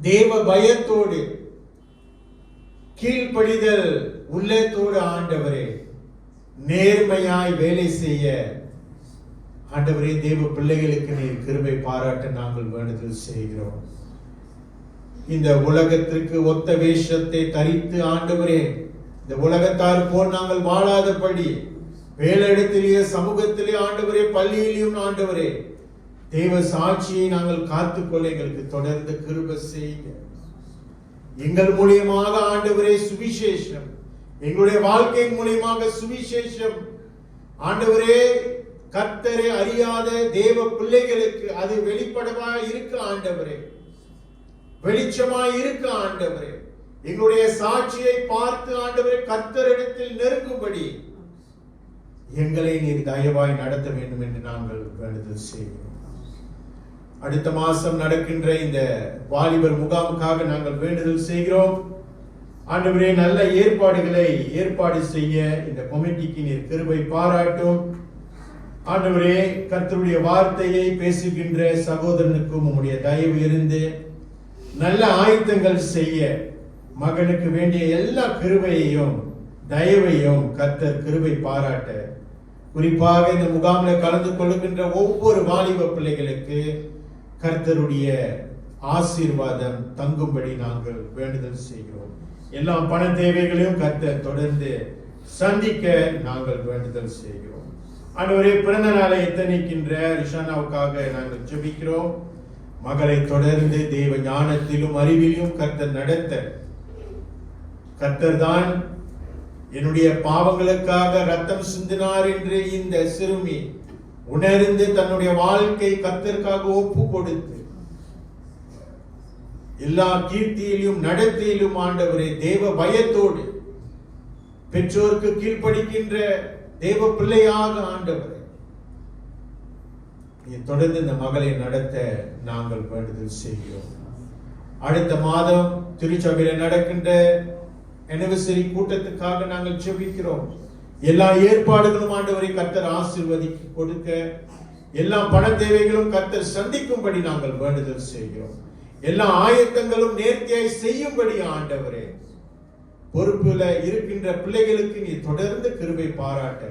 தேவ பயத்தோடு கீழ்ப்படிதல் உள்ளத்தோடு ஆண்டவரே நேர்மையாய் வேலை செய்ய ஆண்டவரே தேவ பிள்ளைகளுக்கு நீர் கிருபை பாராட்ட நாங்கள் வேண்டுதல் செய்கிறோம். இந்த உலகத்திற்கு ஒத்த வேஷத்தை தரித்து ஆண்டவரே இந்த உலகத்தார் போல் நாங்கள் வாழாதபடி வேலையிடத்திலேயே சமூகத்திலே ஆண்டவரே பள்ளியிலேயும் ஆண்டவரே தேவ சாட்சியை நாங்கள் காத்துக்கொள்ள எங்களுக்கு தொடர்ந்து கிருபை செய்ய. எங்கள் மூலியமாக ஆண்டவரே சுவிசேஷம், எங்களுடைய வாழ்க்கையின் மூலியமாக சுவிசேஷம் ஆண்டவரே கர்த்தரை அறியாத தேவ பிள்ளைகளுக்கு அது வெளிப்படமா இருக்க ஆண்டவரே, வெளிச்சமாய் இருக்க ஆண்டவரே, எங்களுடைய சாட்சியை பார்த்து ஆண்டவரே கர்த்தரிடத்தில் நெருங்கும்படி எங்களை நீர் தயவாய் நடத்த வேண்டும் என்று நாங்கள் வேண்டுதல் செய்கிறோம். அடுத்த மாசம் நடக்கின்ற இந்த வாலிபர் முகாமுக்காக நாங்கள் வேண்டுதல் செய்கிறோம். ஆண்டவரே நல்ல ஏற்பாடு செய்ய இந்த கமிட்டிக்கு நீர் கிருபை பாராட்டும். ஆண்டவரே கர்த்தருடைய வார்த்தையை பேசுகின்ற சகோதரனுக்கும் உம்முடைய தயவு இருந்து நல்ல ஆயத்தங்கள் செய்ய மகனுக்கு வேண்டிய எல்லா கிருபையையும் தயவையும் கர்த்தர் கிருபை பாராட்ட, குறிப்பாக இந்த முகாமில் கலந்து கொள்ளுகின்ற ஒவ்வொரு வாலிப பிள்ளைகளுக்கு கர்த்தருடைய ஆசீர்வாதம் தங்கும்படி நாங்கள் வேண்டுதல் செய்கிறோம். எல்லா பண தேவைகளையும் கர்த்தர் தொடர்ந்து சந்திக்க நாங்கள் வேண்டுதல் செய்கிறோம். ஆண்டவரே பிறந்த நாளை எத்தனைக்கின்ற ரிஷானாவுக்காக நாங்கள் ஜெபிக்கிறோம். மகளை தொடர்ந்து தேவ ஞானத்திலும் அறிவிலும் கர்த்தர் நடத்த, கர்த்தர் தான் என்னுடைய பாவங்களுக்காக ரத்தம் சிந்தினார் என்று இந்த சிறுமி உணர்ந்து தன்னுடைய வாழ்க்கை கர்த்தருக்காக ஒப்பு கொடுத்து எல்லா கீர்த்தியிலும் நடத்தியிலும் ஆண்டவரே தேவ பயத்தோடு பெற்றோருக்கு கீழ்ப்படிக்கின்ற தேவ பிள்ளையாக ஆண்டவரே தொடர்ந்து இந்த மகளை நடத்த நாங்கள் வேண்டுதல் செய்கிறோம். அடுத்த மாதம் திருச்சபையில நடக்கின்ற அனிவர்சரி கூட்டத்துக்காக நாங்கள் ஜெபிக்கிறோம். எல்லா ஏற்பாடுகளும் ஆண்டவரை கர்த்தர் ஆசீர்வதிக்கு கொடுக்க, எல்லா பண தேவைகளும் கர்த்தர் சந்திக்கும்படி நாங்கள் வேண்டுதல் செய்கிறோம். எல்லா ஆயத்தங்களும் நேர்த்தியாய் செய்யும்படி ஆண்டவரே பொறுப்புல இருக்கின்ற பிள்ளைகளுக்கு நீ தொடர்ந்து கிருபை பாராட்ட,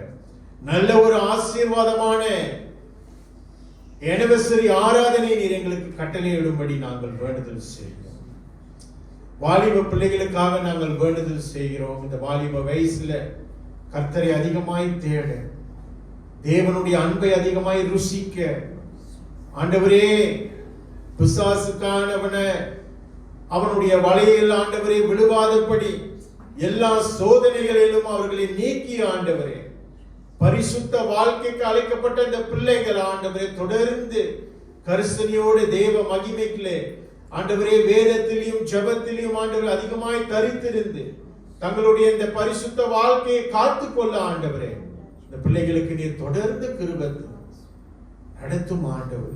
நல்ல ஒரு ஆசீர்வாதமான அனிவர்சரி ஆராதனை நீர் எங்களுக்கு கட்டளையிடும்படி நாங்கள் வேண்டுதல் செய்கிறோம். வாலிப பிள்ளைகளுக்காக நாங்கள் வேண்டுதல் செய்கிறோம். இந்த வாலிப வயசுல கர்த்தரை அதிகமாய் தேட, தேவனுடைய அன்பை அதிகமாய் ருசிக்க, ஆண்டவரே பிசாசுக்கானவன அவனுடைய வலையில் ஆண்டவரே விழுவாதபடி எல்லா சோதனைகளிலும் அவர்களை நீக்கி ஆண்டவரே பரிசுத்த வாழ்க்கைக்கு அழைக்கப்பட்ட இந்த பிள்ளைகள் ஆண்டவரே தொடர்ந்து கரிசனையோடு தேவ மகிமைகளே ஆண்டவரே வேதத்திலையும் ஜெபத்திலையும் ஆண்டவரே அதிகமாய் தரித்திருந்து தங்களுடைய இந்த பரிசுத்த வாழ்க்கையை காத்துக்கொள்ள ஆண்டவரே இந்த பிள்ளைகளுக்கு நீர் தொடர்ந்து கிருபை நடத்தும் ஆண்டவர்.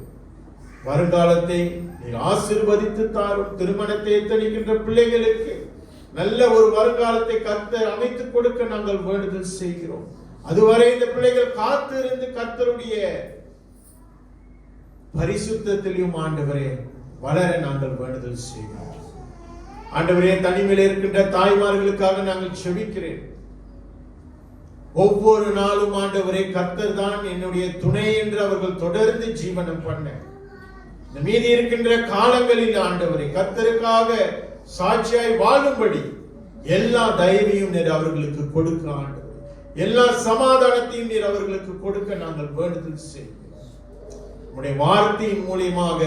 வருங்காலத்தை நீர் ஆசீர்வதித்து தாரும். திருமணத்தை எத்தனிக்கின்ற பிள்ளைகளுக்கு நல்ல ஒரு வருங்காலத்தை கர்த்தர் அமைத்துக் கொடுக்க நாங்கள் வேண்டுதல் செய்கிறோம். அதுவரை இந்த பிள்ளைகள் காத்து இருந்து கர்த்தருடைய பரிசுத்தத்திலும் ஆண்டவரே வளர நாங்கள் வேண்டுதல் செய்கிறோம். ஆண்டவரே, தனிமையில் இருக்கின்ற தாய்மார்களுக்காக நாங்கள் செபிக்கிறேன். ஒவ்வொரு நாளும் ஆண்டவரே, கர்த்தர் தான் என்னுடைய துணை என்று அவர்கள் தொடர்ந்து ஜீவனம் பண்ண இந்த மீதி இருக்கின்ற காலங்களில் ஆண்டவரே, கர்த்தருக்காக சாட்சியாய் வாழும்படி எல்லா தயவையும் நீர் அவர்களுக்கு கொடுக்க ஆண்டவர், எல்லா சமாதானத்தையும் நீர் அவர்களுக்கு கொடுக்க நாங்கள் வேண்டுதல் செய்கிறோம். உம்முடைய வார்த்தையின் மூலியமாக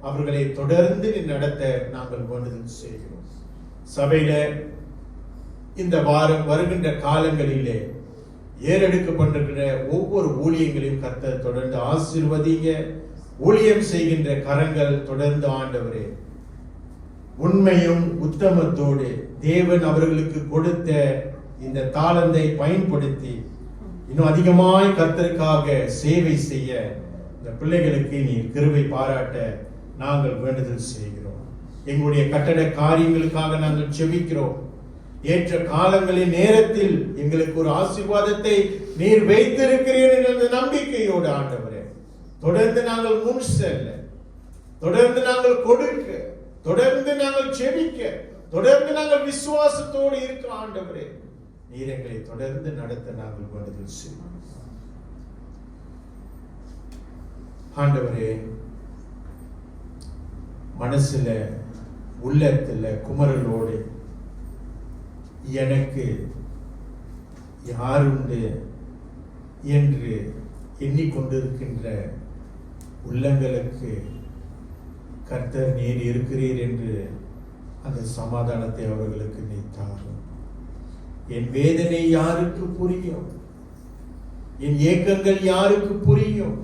அவர்களை தொடர்ந்து நடத்த நாங்கள் வேண்டுதல் செய்கிறோம். சபையில இந்த வாரம் வருகின்ற காலங்களிலே ஏறெடுக்கப்பட்டிருக்கிற ஒவ்வொரு ஊழியங்களையும் கர்த்தர் தொடர்ந்து ஆசீர்வதிங்க. ஊழியம் செய்கின்ற கரங்கள் தொடர்ந்து ஆண்டவரே உண்மையும் உத்தமத்தோடு தேவன் அவர்களுக்கு கொடுத்த இந்த தாளந்தை பயன்படுத்தி இன்னும் அதிகமாய் கர்த்தருக்காக சேவை செய்ய இந்த பிள்ளைகளுக்கு நீ கிருபை பாராட்ட நாங்கள் வேண்டுதல் செய்கிறோம். எங்களுடைய கட்டட காரியங்களுக்காக நாங்கள் செபிக்கிறோம். ஏற்ற காலங்களின் நேரத்தில் எங்களுக்கு ஒரு ஆசீர்வாதத்தை நீர் வைத்திருக்கிறீர்கள் என்ற நம்பிக்கையோடு ஆண்டவரே தொடர்ந்து நாங்கள் முன் செல்ல, தொடர்ந்து நாங்கள் கொடுக்க, தொடர்ந்து நாங்கள் செபிக்க, தொடர்ந்து நாங்கள் விசுவாசத்தோடு இருக்க ஆண்டவரே நீர் எங்களை தொடர்ந்து நடத்த நாங்கள் வேண்டுதல் செய்வோம். ஆண்டவரே, மனசுல உள்ளத்துல குமரலோடு எனக்கு யாருண்டு என்று எண்ணிக்கொண்டிருக்கின்ற உள்ளங்களுக்கு கர்த்தர் நீர் இருக்கிறீர் என்று அந்த சமாதானத்தை அவர்களுக்கு நீ தாரும். என் வேதனை யாருக்கு புரியும், என் ஏக்கங்கள் யாருக்கு புரியும்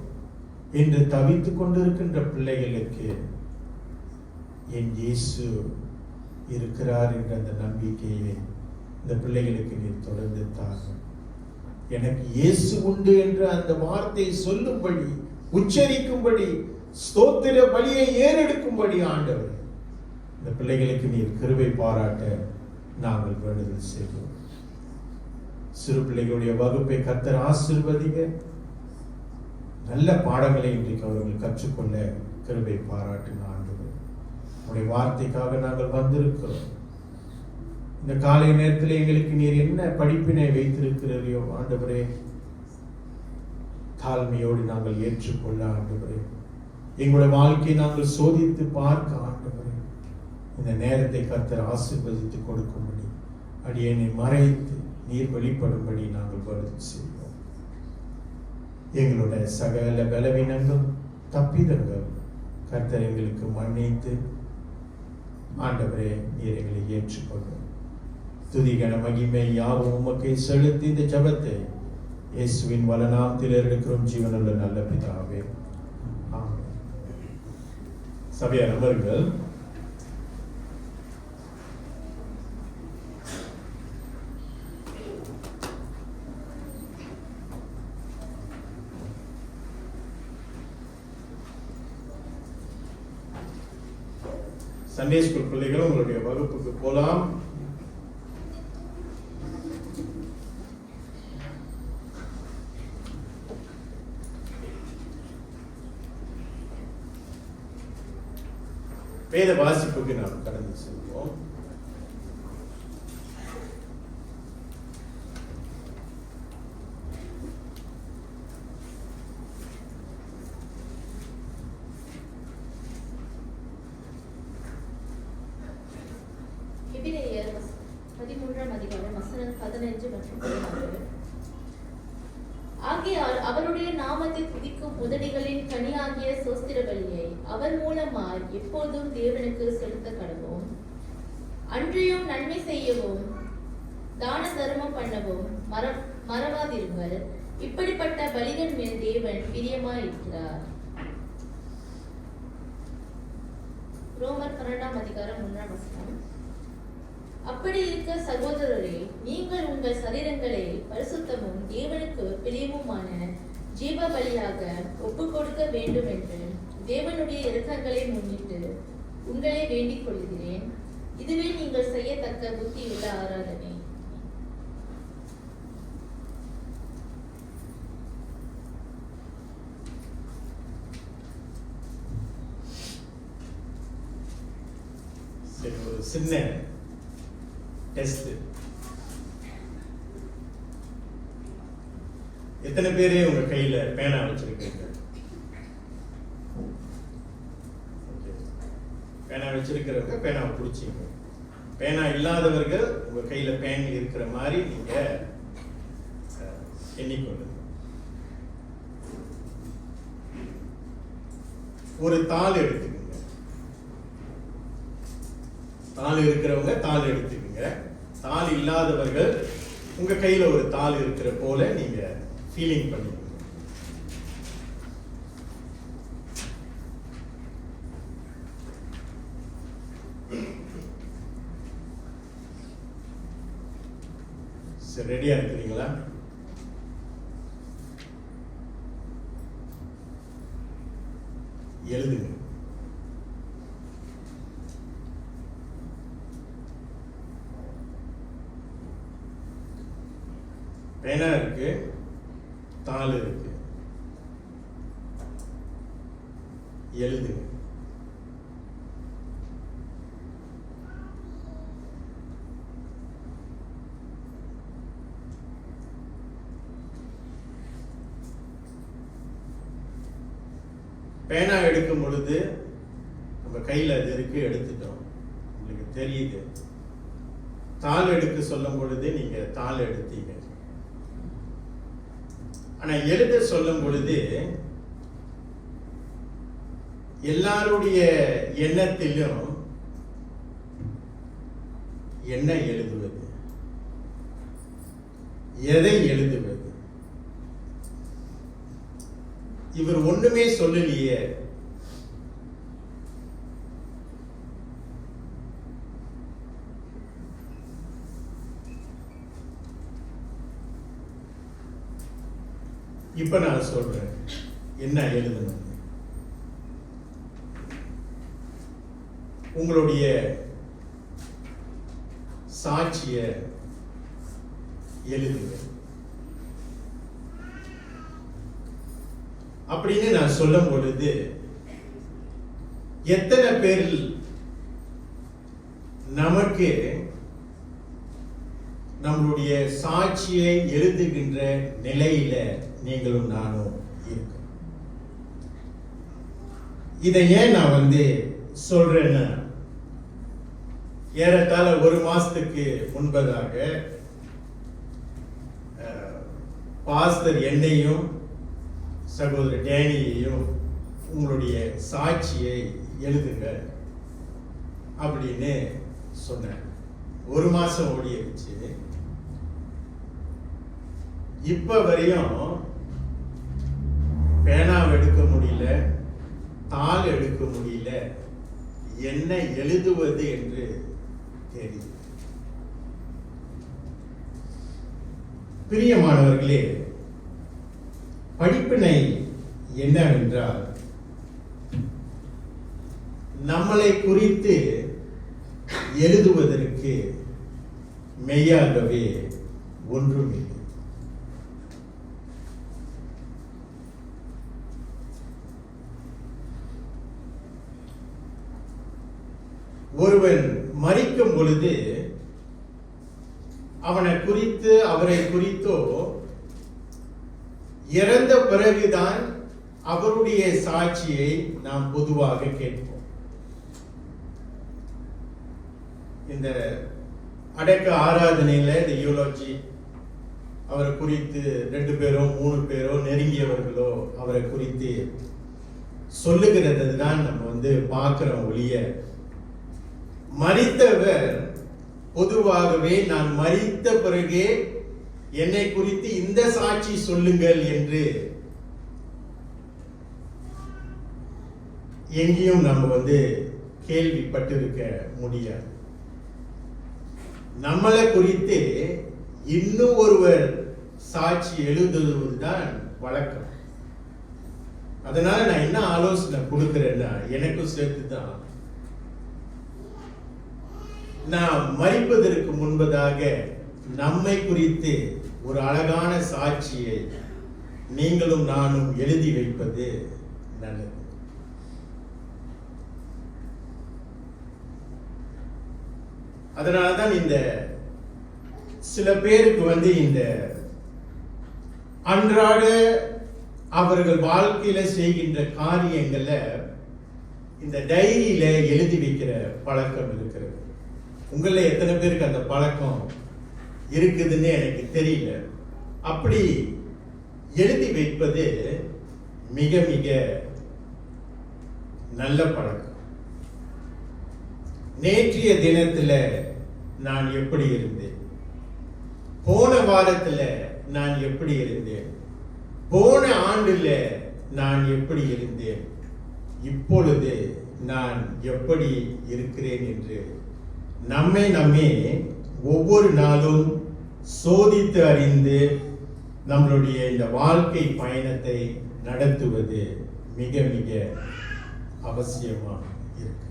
என்று தவித்துக் கொண்டிருக்கின்ற பிள்ளைகளுக்கு என் இயேசு இருக்கிறார் என்ற அந்த நம்பிக்கையை இந்த பிள்ளைகளுக்கு நீர் தொடர்ந்து தாரும். எனக்கு இயேசு உண்டு என்ற அந்த வார்த்தையை சொல்லும்படி, உச்சரிக்கும்படி, ஸ்தோத்திர பலியை ஏறெடுக்கும்படி ஆண்டவர் இந்த பிள்ளைகளுக்கு நீர் கிருபை பாராட்ட நாங்கள் வேண்டுதல் செய்வோம். சிறு பிள்ளைகளுடைய வகுப்பை கர்த்தர் ஆசீர்வதிங்க. நல்ல பாடங்களை இன்றைக்கு அவர்கள் கற்றுக்கொள்ள கிருபை பாராட்டின ஆண்டவர் உடைய வார்த்தைக்காக நாங்கள் வந்திருக்கிறோம். இந்த காலை நேரத்தில் எங்களுக்கு நீர் என்ன படிப்பினை வைத்திருக்கிறீர்களோ ஆண்டவரே தாழ்மையோடு நாங்கள் ஏற்றுக்கொள்ள ஆண்டவரே, எங்களுடைய வாழ்க்கையை நாங்கள் சோதித்து பார்க்க ஆண்டவரே இந்த நேரத்தை கர்த்தர் ஆசீர்வதித்து கொடுக்கும்படி அடியேனை மறைத்து நீர் வெளிப்படும்படி நாங்கள் வேண்டுதல் செய்வோம். எங்களுடைய சகல பலவீனங்கள் தப்பிதங்கள் கர்த்தர் எங்களுக்கு மன்னித்து ஆண்டவரே நீர் எங்களை ஏற்றுக்கொள்ளும். துதி கன மகிமை யாவும் உமக்கை செலுத்தி இந்த ஜெபத்தை இயேசுவின் வலநாமத்தில் எடுக்கிறோம் ஜீவனுள்ள நல்ல பிதாவே, ஆமென். சபையார் அமருங்கள். சண்டே ஸ்கூல் பிள்ளைகளும் உங்களுடைய வகுப்புக்கு போலாம். வேத வாசிப்புக்கு நாம் கடந்து செல்வோம். எபிரேயர் 13ஆம் அதிகாரம் வசனம் 15 மற்றும் 16. ஆகையால் அவருடைய நாமத்தை துதிக்கும் உதடுகளின் கனியாகிய சோஸ்திர பலியை அவர் மூலமாய் எப்போதும் தேவனுக்கு செலுத்த கடவோம். அன்றையும் நன்மை செய்யவும் தான தர்மம் பண்ணவும் மறவாதிருங்கள். இப்படிப்பட்ட பலிகள் மேல் தேவன் பிரியமாய் இருக்கிறார். ரோமர் 12ஆம் அதிகாரம் 1ஆம் வசனம். அப்படி இருக்க சகோதரரே, நீங்கள் உங்கள் சரீரங்களை பரிசுத்தமும் தேவனுக்கு பிரியமுமான ஜீவ பலியாக ஒப்புக் கொடுக்க வேண்டும் என்று தேவனுடைய இரக்கங்களை முன்னிட்டு உங்களை வேண்டிக் கொள்கிறேன். இதுவே நீங்கள் செய்யத்தக்க புத்தியுள்ள ஆராதனை. சரி, ஒரு சின்ன டெஸ்ட். எத்தனை பேரே உங்க கையில பேனா வச்சிருக்கீங்க? பேனா வச்சிருக்கிறவங்க பேனாவை பிடிச்சிங்க. பேனா இல்லாதவர்கள் உங்க கையில பேன் இருக்கிற மாதிரி நீங்க எண்ணிக்கொள்ளுங்க. ஒரு தாள் எடுத்துக்கோங்க. தாள் இருக்கிறவங்க தாள் எடுத்துக்கோங்க. தாள் இல்லாதவர்கள் உங்க கையில ஒரு தாள் இருக்கிற போல நீங்க ஃபீலிங் பண்ணிக்கோங்க. சரி, ரெடியா இருக்கிறீங்களா? எழுதுங்க. பேனா இருக்கு, தாள் இருக்கு, எழுதுங்க. பேனா எடுக்கும் பொழுது நம்ம கையில் அது இருக்கு, எடுத்துட்டோம், உங்களுக்கு தெரியுது. தாள் எடுக்க சொல்லும் பொழுது நீங்க தாள் எடுத்தீங்க. ஆனா எழுத சொல்லும் பொழுது எல்லாருடைய எண்ணத்திலும் என்ன எழுதுவது, எதை எழுதுவது? இவர் ஒண்ணுமே சொல்லலையே. இப்ப நான் சொல்றேன் என்ன எழுதணும். உங்களுடைய சாட்சிய எழுதுங்க. அப்படின்னு நான் சொல்லும் பொழுது எத்தனை பேரில் நமக்கு நம்மளுடைய சாட்சியை எழுதுகின்ற நிலையில நீங்களும் நானும் இருக்கு. இதை ஏன் நான் சொல்றேன்னா, ஏறத்தாழ ஒரு மாசத்துக்கு முன்பதாக பாஸ்டர் என்னையும் சகோதரர் டேனியையும் உங்களுடைய சாட்சியை எழுதுங்க அப்படின்னு சொன்னேன். ஒரு மாசம் ஓடிடுச்சு. இப்ப வரையும் பேனாவை எடுக்க முடியல, தாள் எடுக்க முடியல, என்ன எழுதுவது என்று தெரியும். பிரியமானவர்களே, படிப்பினை என்னவென்றால், நம்மளை குறித்து எழுதுவதற்கு மெய்யாகவே ஒன்றுமில்லை. ஒருவன் மரிக்கும் பொழுது அவனை குறித்து அவரை குறித்தோ இறந்த பிறகுதான் அவருடைய சாட்சியை நாம் பொதுவாக கேட்போம். இந்த அடக்க ஆராதனையில இந்த யூலோஜி அவரை குறித்து 2 பேரோ 3 பேரோ நெருங்கியவர்களோ அவரை குறித்து சொல்லுகிறது தான் நம்ம பார்க்கிறோம் ஒழிய, மரித்தவர் பொதுவாகவே நான் மரித்த பிறகே என்னை குறித்து இந்த சாட்சி சொல்லுங்கள் என்று எங்கேயும் நம்ம கேள்விப்பட்டிருக்க முடியாது. நம்மளை குறித்து இன்னும் ஒருவர் சாட்சி எழுதுவதுதான் வழக்கம். அதனால நான் என்ன ஆலோசனை கொடுக்கிறேன்னா, எனக்கும் சேர்த்துதான், நாம் மரிப்பதற்கு முன்பதாக நம்மை குறித்து ஒரு அழகான சாட்சியை நீங்களும் நானும் எழுதி வைப்பது நல்லது. அதனாலதான் இந்த சில பேருக்கு இந்த அன்றாட அவர்கள் வாழ்க்கையில செய்கின்ற காரியங்கள்ல இந்த டைரியில எழுதி வைக்கிற பழக்கம் இருக்கிறது. உங்கள எத்தனை பேருக்கு அந்த பழக்கம் இருக்குதுன்னு எனக்கு தெரியல. அப்படி எழுதி வைப்பது மிக மிக நல்ல பழக்கம். நேற்றைய தினத்துல நான் எப்படி இருந்தேன், போன வாரத்துல நான் எப்படி இருந்தேன், போன ஆண்டுல நான் எப்படி இருந்தேன், இப்பொழுது நான் எப்படி இருக்கிறேன் என்று நம்மை ஒவ்வொரு நாளும் சோதித்து அறிந்து நம்மளுடைய இந்த வாழ்க்கை பயணத்தை நடத்துவது மிக மிக அவசியமாக இருக்கு.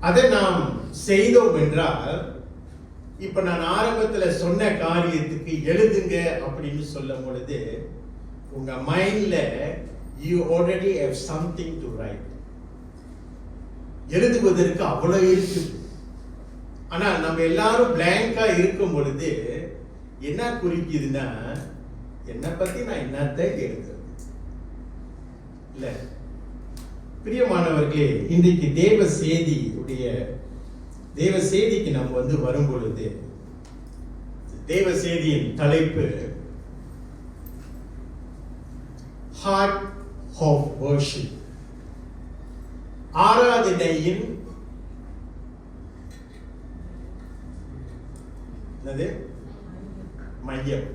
அதை நாம் செய்தோம் என்றால், இப்ப நான் ஆரம்பத்துல சொன்ன காரியத்துக்கு எழுதுங்க அப்படின்னு சொல்லும் பொழுது உங்க மைண்ட்ல you already have something to write. எழுதுவதற்கு அவ்வளவு இருக்கு. ஆனா நம்ம எல்லாரும் பிளாங்கா இருக்கும் பொழுது என்ன குறிக்குதுன்னா, என்னை பத்தி நான் என்னத்தை எழுதுறது இல்ல. பிரியமானவர்களே, இன்றைக்கு தேவ செய்திக்கு நம்ம வரும் பொழுது, தேவ செய்தியின் தலைப்பு ஹார்ட் ஆஃப் வர்ஷிப், ஆராதனையின் மையம்.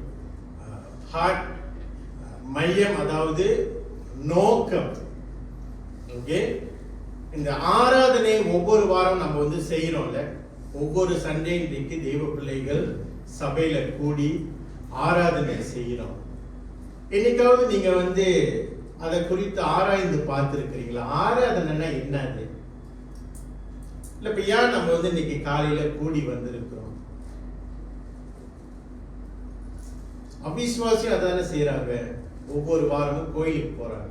ஹார்ட் மையம், அதாவது நோக்கம். ஓகே, இந்த ஆராதனை ஒவ்வொரு வாரம் நம்ம செய்யறோம்ல. ஒவ்வொரு சண்டே இன்றைக்கு தெய்வ பிள்ளைகள் சபையில கூடி ஆராதனை செய்யறோம். என்னைக்காவது நீங்க அதை குறித்து ஆராய்ந்து பார்த்திருக்கிறீங்களா? ஆராதனைன்னா என்னது? இல்ல இப்ப ஏன் நம்ம இன்னைக்கு காலையில கூடி வந்திருக்கிறோம்? அவிசுவாசியும் அதானே செய்யறாங்க. ஒவ்வொரு வாரமும் கோயிலுக்கு போறாங்க.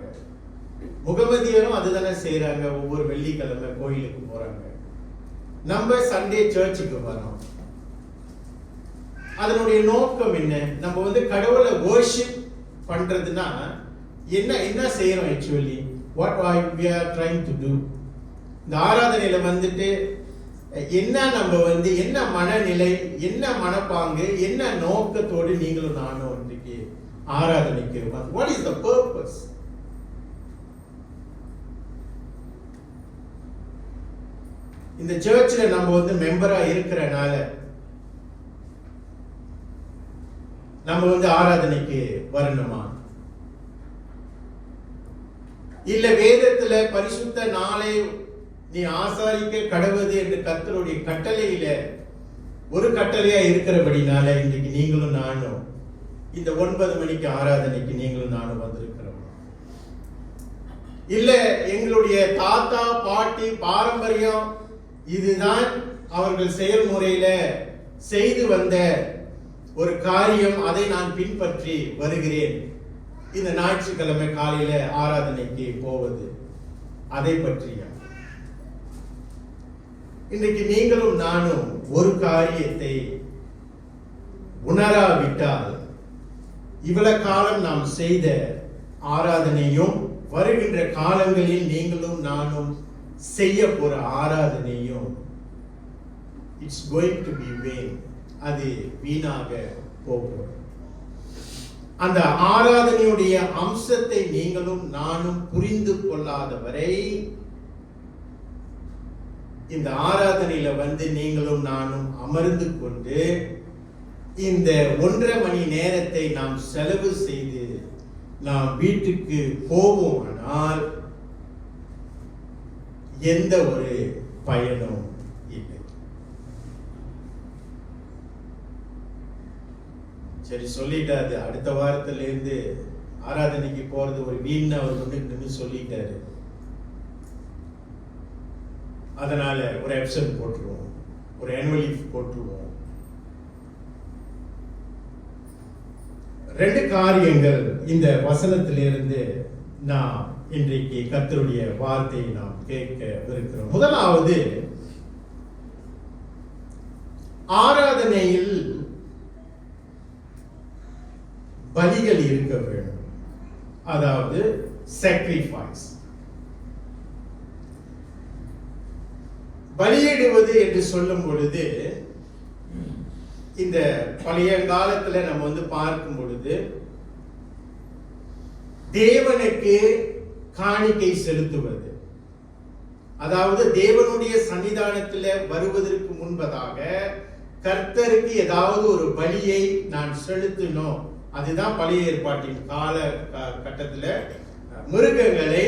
முகமதியரும் அதுதானே செய்யறாங்க. ஒவ்வொரு வெள்ளிக்கிழமை கோயிலுக்கு போறாங்க. நம்ம சண்டே சர்ச்சுக்கு வரோம். அதனுடைய நோக்கம் என்ன? நம்ம கடவுளை வர்ஷிப் பண்றதுன்னா என்ன செய்யறோம்? Actually what we are trying to do. இந்த ஆராதனையில என்ன நம்ம என்ன மனநிலை, என்ன மனப்பாங்கு, என்ன நோக்கத்தோடு நீங்களும் நானும் இன்றைக்கு ஆராதனைக்கு what is the purpose? இந்த சர்ச்ல நம்ம மெம்பரா இருக்கிறனால நம்ம ஆராதனைக்கு வரணுமா? இல்ல வேதத்துல பரிசுத்த நாளை நீ ஆசாரிக்க கடவுது என்று கர்த்தருடைய கட்டளையில ஒரு கட்டளையா இருக்கிறபடினால இன்றைக்கு நீங்களும் நானும் இந்த 9 மணிக்கு ஆராதனைக்கு நீங்களும் நானும் வந்திருக்கிறோம். இல்ல எங்களுடைய தாத்தா பாட்டி பாரம்பரியம் இதுதான் அவர்கள் செயல்முறையில செய்து வந்த ஒரு காரியம், அதை நான் பின்பற்றி வருகிறேன். இந்த ஞாயிற்றுக்கிழமை காலையில ஆராதனைக்கு போவது, அதை பற்றிய இன்றைக்கு நீங்களும் நானும் ஒரு காரியத்தை உணராவிட்டால், இவ்வளவு காலம் நாம் செய்த ஆராதனையும் வருகின்ற காலங்களில் நீங்களும் நானும் செய்ய போற ஆராதனையும் it's going to be vain. அது வீணாக போகும். அந்த ஆராதனையுடைய அம்சத்தை நீங்களும் நானும் புரிந்து கொள்ளாத வரை இந்த ஆராதனையில நீங்களும் நானும் அமர்ந்து கொண்டு இந்த 1.5 மணி நேரத்தை நாம் செலவு செய்து நாம் வீட்டுக்கு போவோமானால் எந்த ஒரு பயனும் இல்லை. சரி சொல்லிட்டாரு, அடுத்த வாரத்துல இருந்து ஆராதனைக்கு போறது ஒரு வீண் அவர் நின்று சொல்லிட்டாரு, அதனால ஒரு ஆப்சன்ட் போட்டுருவோம், ஒரு ஆனுவல் லீவ் போட்டுருவோம். 2 காரியங்கள் இந்த வசனத்திலிருந்து நாம் இன்றைக்கு கர்த்தருடைய வார்த்தையை நாம் கேட்க இருக்கிறோம். முதலாவது, ஆராதனையில் பலிகள் இருக்க வேண்டும், அதாவது sacrifice. பலியிடுவது என்று சொல்லும் பொழுது இந்த பழைய காலத்துல நம்ம பார்க்கும் பொழுது தேவனுக்கு காணிக்கை செலுத்துவது, அதாவது தேவனுடைய சன்னிதானத்தில் வருவதற்கு முன்பதாக கர்த்தருக்கு ஏதாவது ஒரு பலியை நான் செலுத்தணும். அதுதான் பழைய ஏற்பாட்டின் கால கட்டத்துல மிருகங்களை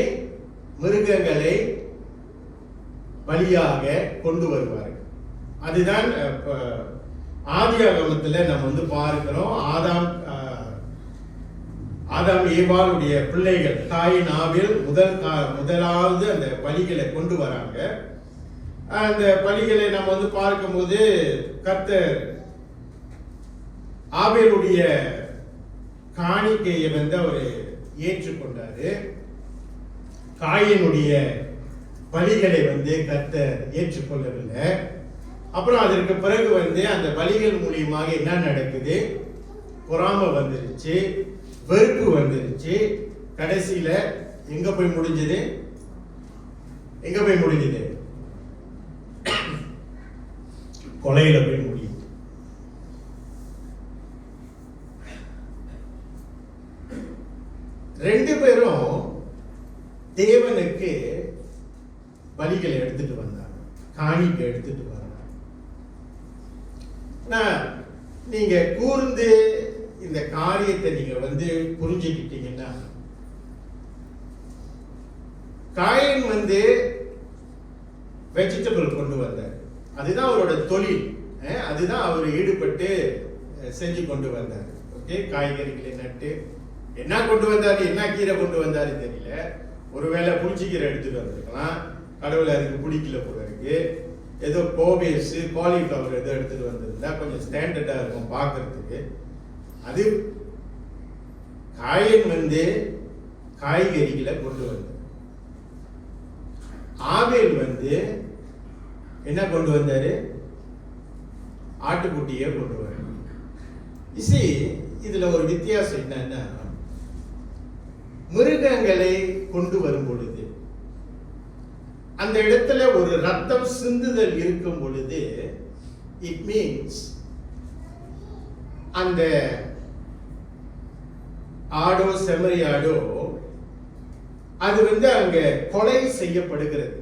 பலியாக கொண்டு வருவார்கள். அதுதான் ஆதியாகமத்துல நம்ம பார்க்கிறோம். ஆதாம் ஏவாளுடைய பிள்ளைகள் காயின் ஆபேல் முதலாவது அந்த பலிகளை கொண்டு வராங்க. அந்த பலிகளை நம்ம பார்க்கும்போது கர்த்தர் ஆபேலுடைய காணிக்கையை அவர் ஏற்றுக்கொண்டாரு. காயினுடைய பலிகளை கர்த்தர் ஏற்றுக்கொள்ளவில்லை. அப்புறம் அதற்கு பிறகு அந்த பலிகள் மூலியமாக என்ன நடக்குது? பொறாமை வந்துருச்சு, வெறுப்பு வந்துருச்சு. கடைசியில எங்க போய் முடிஞ்சது? கொலையில போய் முடியுது. ரெண்டு பேரும் தேவனுக்கு பலிகளை எடுத்துட்டு வந்தாங்க, காணிக்கை எடுத்துட்டு வந்தாங்க. நீங்க கூர்ந்து இந்த காரியத்தை நீங்க புரிஞ்சுக்கிட்டீங்கன்னா, காயின் வெஜிடபிள் கொண்டு வந்தார். அதுதான் அவரோட தொழில், அதுதான் அவர் ஈடுபட்டு செஞ்சு கொண்டு வந்தார். ஓகே, காய்கறிகளை நட்டு என்ன கொண்டு வந்தாரு, என்ன கீரை கொண்டு வந்தாரு தெரியல. ஒருவேளை புளிச்சக்கீரை எடுத்துட்டு வந்திருக்கலாம், கடவுள் அதுக்கு பிடிக்கல போல இருக்கு. ஏதோ கோபேஸ் காலிஃப்ளவர் ஏதோ எடுத்துட்டு வந்திருந்தா கொஞ்சம் ஸ்டாண்டர்டா இருக்கும் பார்க்கறதுக்கு. அது காயின் காய்கறிகளை கொண்டு வந்தார். ஆபேல் என்ன கொண்டு வந்தாரு? ஆட்டுக்குட்டியை கொண்டு வர. இதுல ஒரு வித்தியாசம் என்னன்னா, மிருகங்களை கொண்டு வரும் பொழுது அந்த இடத்துல ஒரு ரத்தம் சிந்துதல் இருக்கும் பொழுது இட் மீன்ஸ் அந்த ஆடோ செம்மறியாடோ அது அங்க கொலை செய்யப்படுகிறது.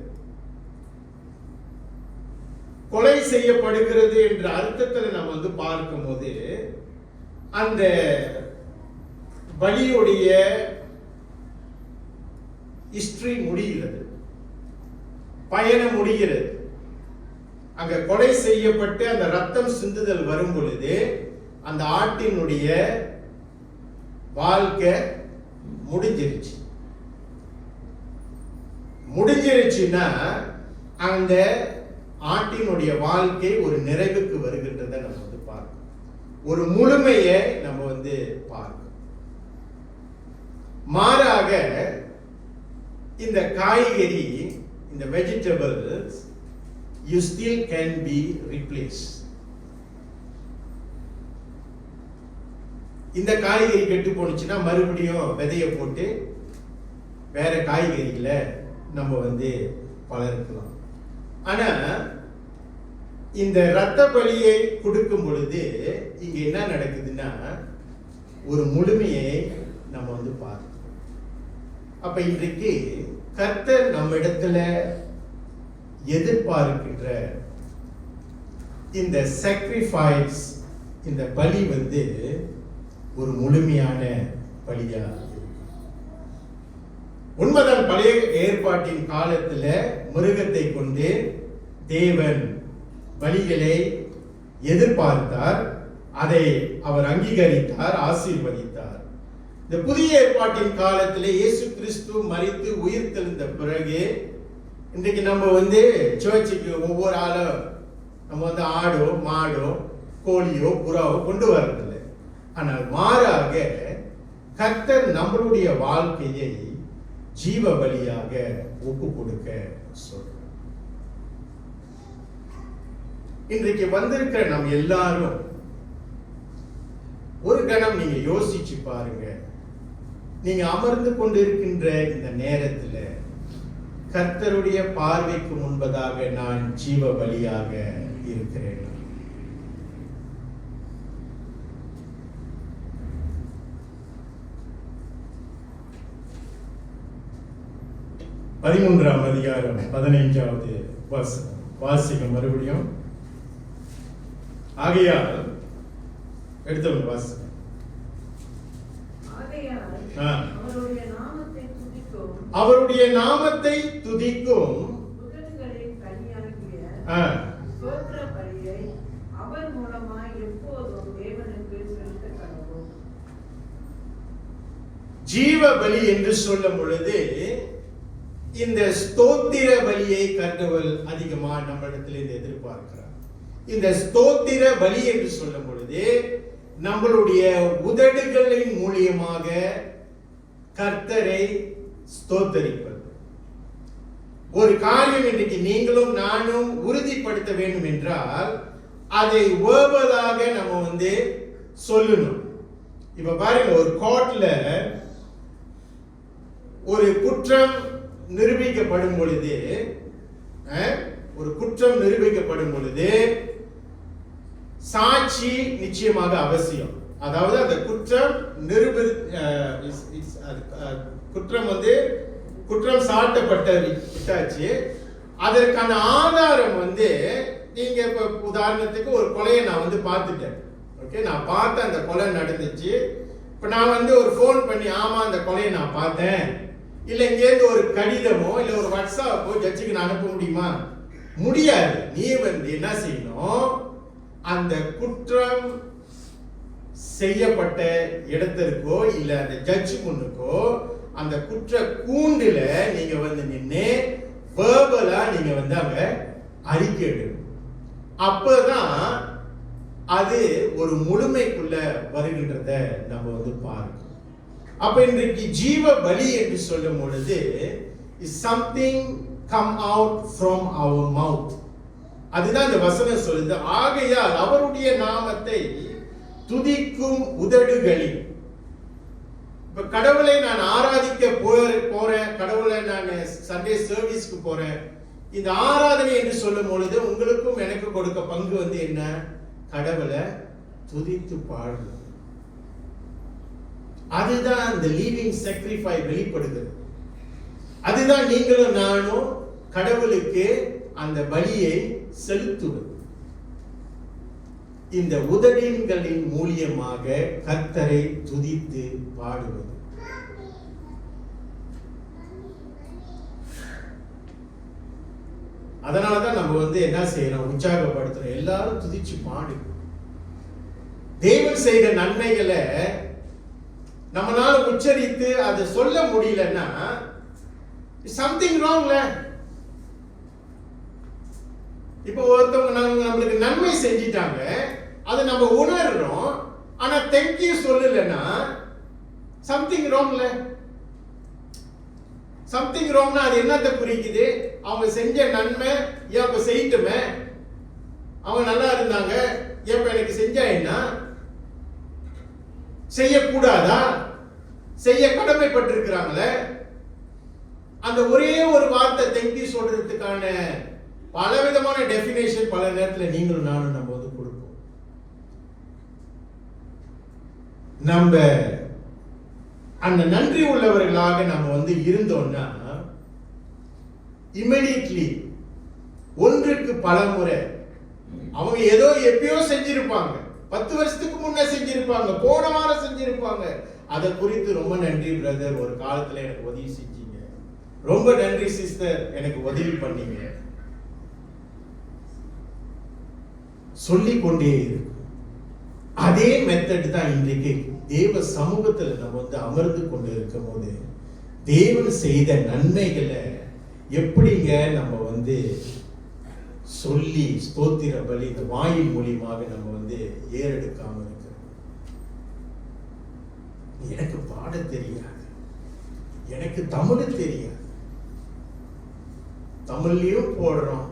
கொலை செய்யப்படுகிறது என்ற அர்த்தத்தில் நம்ம பார்க்கும் போது அந்த பலியுடைய ஹிஸ்டரி முடிகிறது, பயணம் முடிகிறது. அங்க கொலை செய்யப்பட்டு அந்த ரத்தம் சிந்துதல் வரும் பொழுது அந்த ஆட்டினுடைய வாழ்க்கை முடிஞ்சிருச்சுன்னா அந்த ஆட்டினுடைய வாழ்க்கை ஒரு நிறைவுக்கு வருகின்றதை நம்ம பார்க்கணும். ஒரு முழுமையை நம்ம பார்க்கணும். மாறாக இந்த காய்கறி, இந்த vegetables, you still can be replaced. இந்த காய்கறி கெட்டு போனுச்சுன்னா மறுபடியும் விதைய போட்டு வேற காய்கறிகளை நம்ம வளர்க்கலாம். ஆனா இந்த இரத்த பலியை கொடுக்கும் பொழுது இங்க என்ன நடக்குதுன்னா ஒரு முழுமையை நம்ம பார்க்கணும். அப்ப இன்றைக்கு கர்த்தர் நம்ம இடத்துல எதிர்பார்க்கின்ற இந்த sacrifice, இந்த பலி ஒரு முழுமையான பலியா. உண்மைதான், பழைய ஏற்பாட்டின் காலத்துல மிருகத்தை கொண்டு தேவன் பலிகளை எதிர்பார்த்தார். அதை அவர் அங்கீகரித்தார், ஆசீர்வதித்தார். இந்த புதிய ஏற்பாட்டின் காலத்திலே இயேசு கிறிஸ்து மரித்து உயிர் தெழுந்த பிறகு இன்றைக்கு நம்ம சர்ச்சுக்கு ஒவ்வொரு ஆளும் நம்ம ஆடோ மாடோ கோழியோ புறாவோ கொண்டு வரதில்லை. ஆனால் மாறாக கர்த்தர் நம்மளுடைய வாழ்க்கையை ஜீவ பலியாக ஒப்பு கொடுக்க சொல்றார். இன்றைக்கு வந்திருக்கிற நம்ம எல்லாரும் ஒரு கணம் நீங்க யோசிச்சு பாருங்க. நீங்க அமர்ந்து கொண்டிருக்கின்ற இந்த நேரத்துல கர்த்தருடைய பார்வைக்கு முன்பதாக நான் ஜீவ பலியாக இருக்கிறேன். 13ஆம் அதிகாரம் 15வது வசனம் வாசிக்க மறுபடியும். ஆகையால் எடுத்தவங்க வாசிக்க. அவருடைய நாமத்தை துதிக்கும் அவர் மூலமாய் எப்போதும் தேவனுக்கு செலுத்த கடவுள். ஜீவ பலி என்று சொல்லும் பொழுது இந்த ஸ்தோத்திர பலியை கடவுள் அதிகமா நம்மிடத்தில் எதிர்பார்க்கிறார். இந்த ஸ்தோத்திர பலி என்று சொல்லும் பொழுது நம்மளுடைய உதடுகளின் மூலியமாக கர்த்தரை ஸ்தோத்தரிப்பது. ஒரு காரியம் இன்றைக்கு நீங்களும் நானும் உறுதிப்படுத்த வேண்டும் என்றால் அதை வேர்பலாக நம்ம சொல்லணும். இப்ப பாருங்க, ஒரு கோர்ட்ல ஒரு குற்றம் நிரூபிக்கப்படும் பொழுது சாட்சி நிச்சயமாக அவசியம். அதாவது அந்த குற்றம் குற்றம் சாட்டப்பட்டாச்சு, அதற்கான ஆதாரம் நீங்க இப்ப உதாரணத்துக்கு ஒரு கொலையை நான் பார்த்துட்டேன். ஓகே, நான் பார்த்தேன், அந்த கொலை நடந்துச்சு. இப்ப நான் ஒரு போன் பண்ணி ஆமா அந்த கொலையை நான் பார்த்தேன், இல்ல இங்கேருந்து ஒரு கடிதமோ இல்ல ஒரு வாட்ஸ்அப்போ ஜட்ஜுக்கு நான் அனுப்ப முடியுமா? முடியாது. நீ என்ன செய்யணும், அந்த குற்றம் செய்யப்பட்ட இடத்திற்கோ இல்ல அந்த ஜட்ஜ் முன்னுக்கோ அந்த குற்ற கூண்டுல நீங்க நின்று வேர்பலா நீங்க அங்க அறிக்கை எடுக்கணும். அப்பதான் அது ஒரு முழுமைக்குள்ள வருகின்றத நம்ம பார்க்கணும். அப்ப இன்றைக்கு ஜீவ பலி என்று சொல்லும் பொழுது is something come out from our mouth. அதுதான் இந்த வசனம் சொல்லுது. ஆகையால் அவருடைய நாமத்தை துதிக்கும் உதடுகளில். இப்ப கடவுளை நான் ஆராதிக்க போறேன், கடவுளை நான் சண்டே சர்வீஸ்க்கு போறேன். இந்த ஆராதனை என்று சொல்லும் பொழுது உங்களுக்கும் எனக்கு கொடுக்க பங்கு என்ன? கடவுளை துதித்து பாடுறது. அதுதான் இந்த லீவிங் sacrifice வெளிப்படுகிறது. அதுதான் நீங்களும் நானும் கடவுளுக்கு அந்த பலியை செலுத்துவது. இந்த உதடுகளின் மூலியமாக கர்த்தரை துதித்து பாடுவது. அதனாலதான் நம்ம என்ன செய்யறோம், உற்சாகப்படுத்துறோம். எல்லாரும் துதிச்சு பாடு. தேவன் செய்த நன்மைகளை நம்மளால உச்சரித்து அதை சொல்ல முடியலன்னா சம்திங் ராங்ல. இப்ப ஒருத்தவங்க நம்மளுக்கு நன்மை செஞ்சிட்டாங்க, அதை நம்ம உணர்றோம், ஆனா தேங்க்யூ சொல்லலன்னா சம்திங் ராங்ல. சம்திங் ராங்னா அது என்னத்தை குறிக்குது? அவங்க செஞ்ச நன்மை ஏன் இப்ப செய்யட்டுமே, அவங்க நல்லா இருந்தாங்க ஏன் எனக்கு செஞ்சா என்ன, செய்யக்கூடாதா, செய்ய கடமைப்பட்டிருக்கிறாங்களே. அந்த ஒரே ஒரு வார்த்தை தேங்க்யூ சொல்றதுக்கான பலவிதமான டெபினேஷன் பல நேரத்தில் நீங்களும் நானும் நம்ம கொடுப்போம். நம்ம அந்த நன்றி உள்ளவர்களாக நம்ம இருந்தோம்னா இமிடியட்லி ஒன்றுக்கு பல முறை அவங்க ஏதோ எப்பயோ செஞ்சிருப்பாங்க, 10 வருஷத்துக்கு முன்ன செஞ்சிருப்பாங்க, போன வாரம் செஞ்சிருப்பாங்க. அதை குறித்து ரொம்ப நன்றி பிரதர், ஒரு காலத்துல எனக்கு உதவி செஞ்சீங்க, ரொம்ப நன்றி சிஸ்டர் எனக்கு உதவி பண்ணீங்க, சொல்லிக் கொண்டே இருக்கும். அதே மெத்தட் தான் இன்றைக்கு தேவ சமூகத்துல நம்ம வந்து அமர்ந்து கொண்டு இருக்கும் போது தேவன் செய்த நன்மைகளை எப்படிங்க நம்ம வந்து சொல்லி ஸ்தோத்திர பலி இந்த வாயின் மூலியமாக நம்ம வந்து ஏறெடுக்காம இருக்கிறோம். எனக்கு பாட தெரியாது, எனக்கு தமிழ் தெரியாது, தமிழ்லயும் போடுறோம்,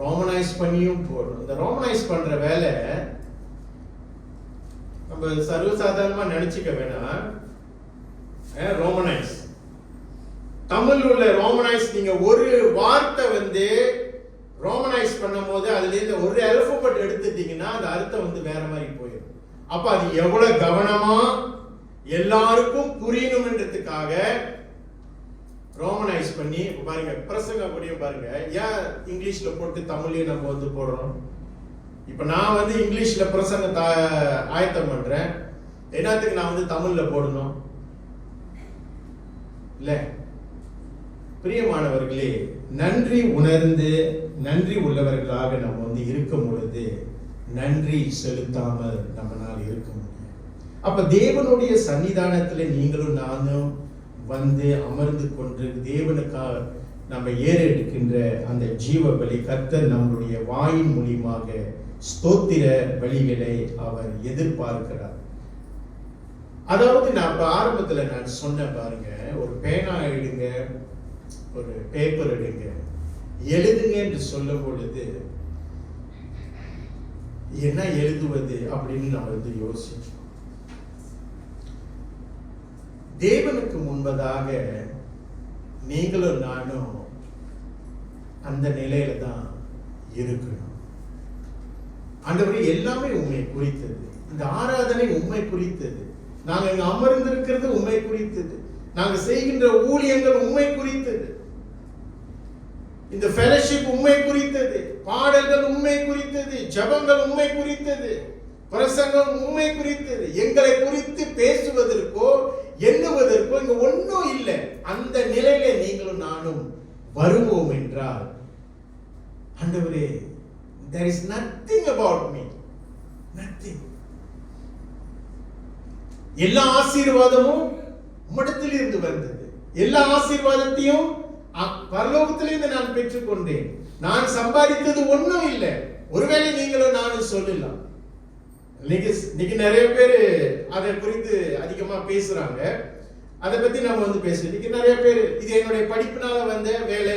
ரோமனைஸ் பண்ணியும் போடுறோம். இந்த ரோமனைஸ் பண்ற வேலை நம்ம சர்வசாதாரணமா நினைச்சுக்க வேணாம். ரோமனைஸ் தமிழ் உள்ள ரோமனைஸ், நீங்க ஒரு வார்த்தை வந்து ரோமனைஸ் பண்ணும் போது அதுல இருந்து ஒரு அல்பபெட் எடுத்துட்டீங்கன்னா அந்த அர்த்தம் வந்து வேற மாதிரி போயிடும். அப்ப அது எவ்வளவு கவனமா எல்லாருக்கும் புரியணும்ன்றதுக்காக ரோமனைஸ் பண்ணி பாருங்க. பிரசங்க அப்படியும் பாருங்க, ஏன் இங்கிலீஷ்ல போட்டு தமிழ்லயே நம்ம வந்து போடுறோம். இப்ப நான் வந்து இங்கிலீஷ்ல பிரசங்க ஆயத்தம் பண்றேன், என்னத்துக்கு நான் வந்து தமிழ்ல போடணும் இல்ல? பிரியமானவர்களே, நன்றி உணர்ந்து நன்றி உள்ளவர்களாக நம்ம வந்து இருக்கும் பொழுது நன்றி செலுத்தாமல் நம்மளால் இருக்க முடியும். அப்ப தேவனுடைய சன்னிதானத்துல நீங்களும் நானும் வந்து அமர்ந்து கொண்டு தேவனுக்காக நம்ம ஏறெடுக்கின்ற அந்த ஜீவ பலி கர்த்தர் நம்முடைய வாயின் மூலியமாக ஸ்தோத்திர பலிகளை அவர் எதிர்பார்க்கிறார். அதாவது நான் ஆரம்பத்துல நான் சொன்ன பாருங்க, ஒரு பேனா எடுங்க, ஒரு பேப்பர் எடுங்க, எழுதுங்க என்று சொல்லும் பொழுது என்ன எழுதுவது அப்படின்னு நம்ம வந்து யோசிச்சோம். தேவனுக்கு முன்பதாக நீங்களும் நானும் அந்த நிலையில தான் இருக்கணும். ஆண்டவரே, எல்லாமே உண்மை குறித்தது, இந்த ஆராதனை உண்மை குறித்தது, நாங்க இங்க அமர்ந்திருக்கிறது உண்மை குறித்தது, நாங்க செய்கின்ற ஊழியங்கள் உண்மை குறித்தது, இந்த ஃபெலோஷிப் உண்மை குறித்தது, பாடல்கள் உண்மை குறித்தது, ஜெபங்கள் உண்மை குறித்தது, பிரசங்கம் உண்மை குறித்தது. எங்களை குறித்து பேசுவதற்கோ எண்ணுவதற்கோ இங்க ஒன்றும் இல்லை. அந்த நிலையில நீங்களும் நானும் வருவோம் என்றால், ஆண்டவரே, there is nothing about me, nothing. எல்லா ஆசீர்வாதமும் உம்மிடத்தில் இருந்து வந்தது, எல்லா ஆசீர்வாதத்தையும் பரலோகத்திலிருந்து நான் பெற்றுக்கொண்டேன், நான் சம்பாதித்தது ஒன்றும் இல்லை. ஒருவேளை நீங்களும் நானும் சொல்லலாம். இன்னைக்கு நிறைய பேர் அதை குறித்து அதிகமா பேசுறாங்க, அதை பத்தி நம்ம வந்து பேசுறோம். இன்னைக்கு நிறைய பேர் இது என்னுடைய படிப்பினால வந்த வேலை,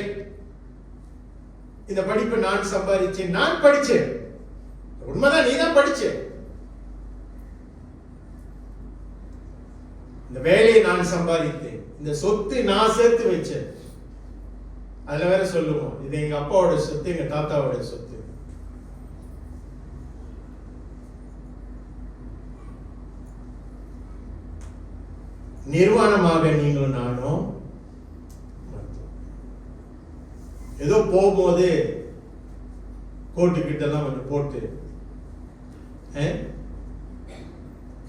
இந்த படிப்பை நான் சம்பாதிச்சேன், நான் படிச்சேன். உண்மைதான், நீ தான் படிச்ச. இந்த வேலையை நான் சம்பாதித்தேன், இந்த சொத்து நான் சேர்த்து வச்சேன். அதுல வேற சொல்லுவோம், இது எங்க அப்பாவோட சொத்து, எங்க தாத்தாவோட சொத்து. நிர்வாணமாக நீங்களும் நானும் ஏதோ போகும்போது கோட்டு கிட்டெல்லாம் கொஞ்சம் போட்டு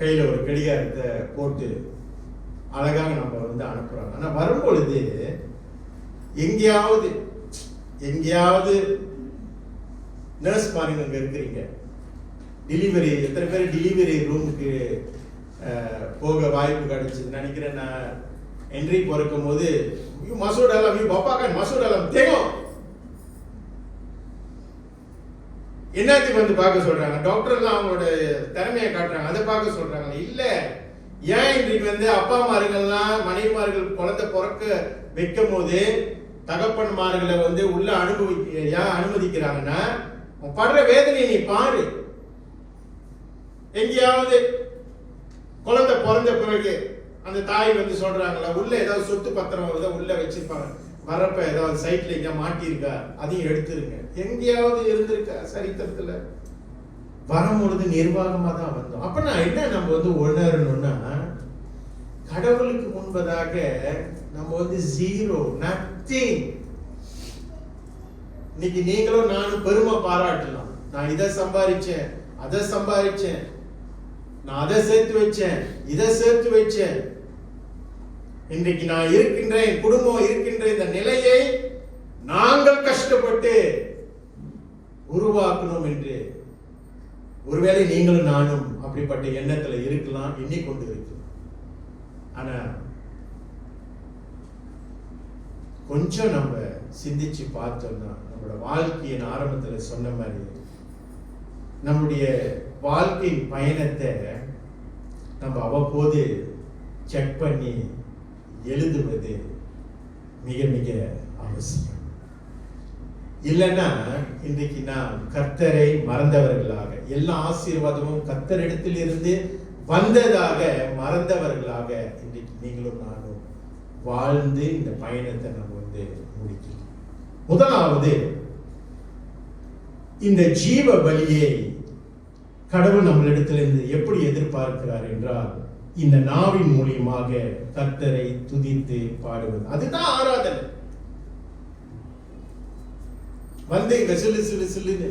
கையில ஒரு கடிகாரத்தை போட்டு அழகாக நம்ம வந்து அனுப்புறாங்க. ஆனா வரும்பொழுது எங்கேயாவது நர்ஸ் பாருங்க, அங்க இருக்கிறீங்க, டெலிவரி, எத்தனை பேர் டெலிவரி ரூமுக்கு போக வாய்ப்பு கிடைச்சது நினைக்கிறேன். நான் என்ட்ரி பிறக்கும் போது மசூர் அலம் பப்பாக்கான் மசூர் அலம் தேங்கும் என்னத்துக்கு வந்து பார்க்க சொல்றாங்க. டாக்டர்லாம் அவங்களோட திறமையை காட்டுறாங்க, அதை பார்க்க சொல்றாங்க. இல்ல, ஏன் இன்றைக்கு வந்து அப்பா மார்கள்லாம் மனைவிமார்கள் குழந்தை பிறக்க வைக்கும் போது தகப்பன்மார்களை வந்து உள்ள அனுமதிக்கிறாங்கன்னா, படுற வேதனையை நீ பாரு. எங்கேயாவது குழந்தை பிறந்த பிறகு அந்த தாய் வந்து சொல்றாங்களா, உள்ள ஏதாவது சொத்து பத்திரம் உள்ள வச்சிருப்பாங்க, வரப்ப ஏதாவது சைட்ல எங்க மாட்டிருக்கா, அதையும் எடுத்துருங்க. எங்கேயாவது இருந்திருக்கா சரித்திரத்துல? வரும்பொழுது நிர்வாகமா தான் வந்தோம். அப்ப நான் என்ன நம்ம வந்து உணரணும்னா, கடவுளுக்கு முன்பதாக நம்ம வந்து ஜீரோ, நத்திங். இன்னைக்கு நீங்களும் நானும் பெருமை பாராட்டலாம். நான் இதை சம்பாதிச்சேன், அதை சம்பாதிச்சேன், நான் அதை சேர்த்து வச்சேன், இதை சேர்த்து வச்சேன். இன்றைக்கு நான் இருக்கின்ற, என் குடும்பம் இருக்கின்ற இந்த நிலையை நாங்கள் கஷ்டப்பட்டு உருவாக்கணும் என்று ஒருவேளை நீங்களும் நானும் அப்படிப்பட்ட எண்ணத்துல இருக்கலாம், எண்ணிக்கொண்டு இருக்கலாம். ஆனா கொஞ்சம் நம்ம சிந்திச்சு பார்த்தோம்னா, நம்மளோட வாழ்க்கையின் ஆரம்பத்துல சொன்ன மாதிரி நம்முடைய வாழ்க்கை பயணத்தை நம்ம அவ்வப்போது செக் பண்ணி எழுதுவது மிக மிக அவசியம். இல்லைன்னா இன்றைக்கு நாம் கர்த்தரை மறந்தவர்களாக, எல்லா ஆசீர்வாதமும் கர்த்தரிடத்தில் இருந்து வந்ததாக மறந்தவர்களாக இன்றைக்கு நீங்களும் நானும் வாழ்ந்து இந்த பயணத்தை நம்ம முடிக்கலாம். முதலாவது, இந்த ஜீவ பலியை கடவுள் நம்மளிடத்திலிருந்து எப்படி எதிர்பார்க்கிறார் என்றால், இந்த நாவின் மூலியமாக கர்த்தரை துதித்து பாடுவது. அதுதான் ஆராதனை. வந்து இங்க சிலு சிலு சிலுன்னு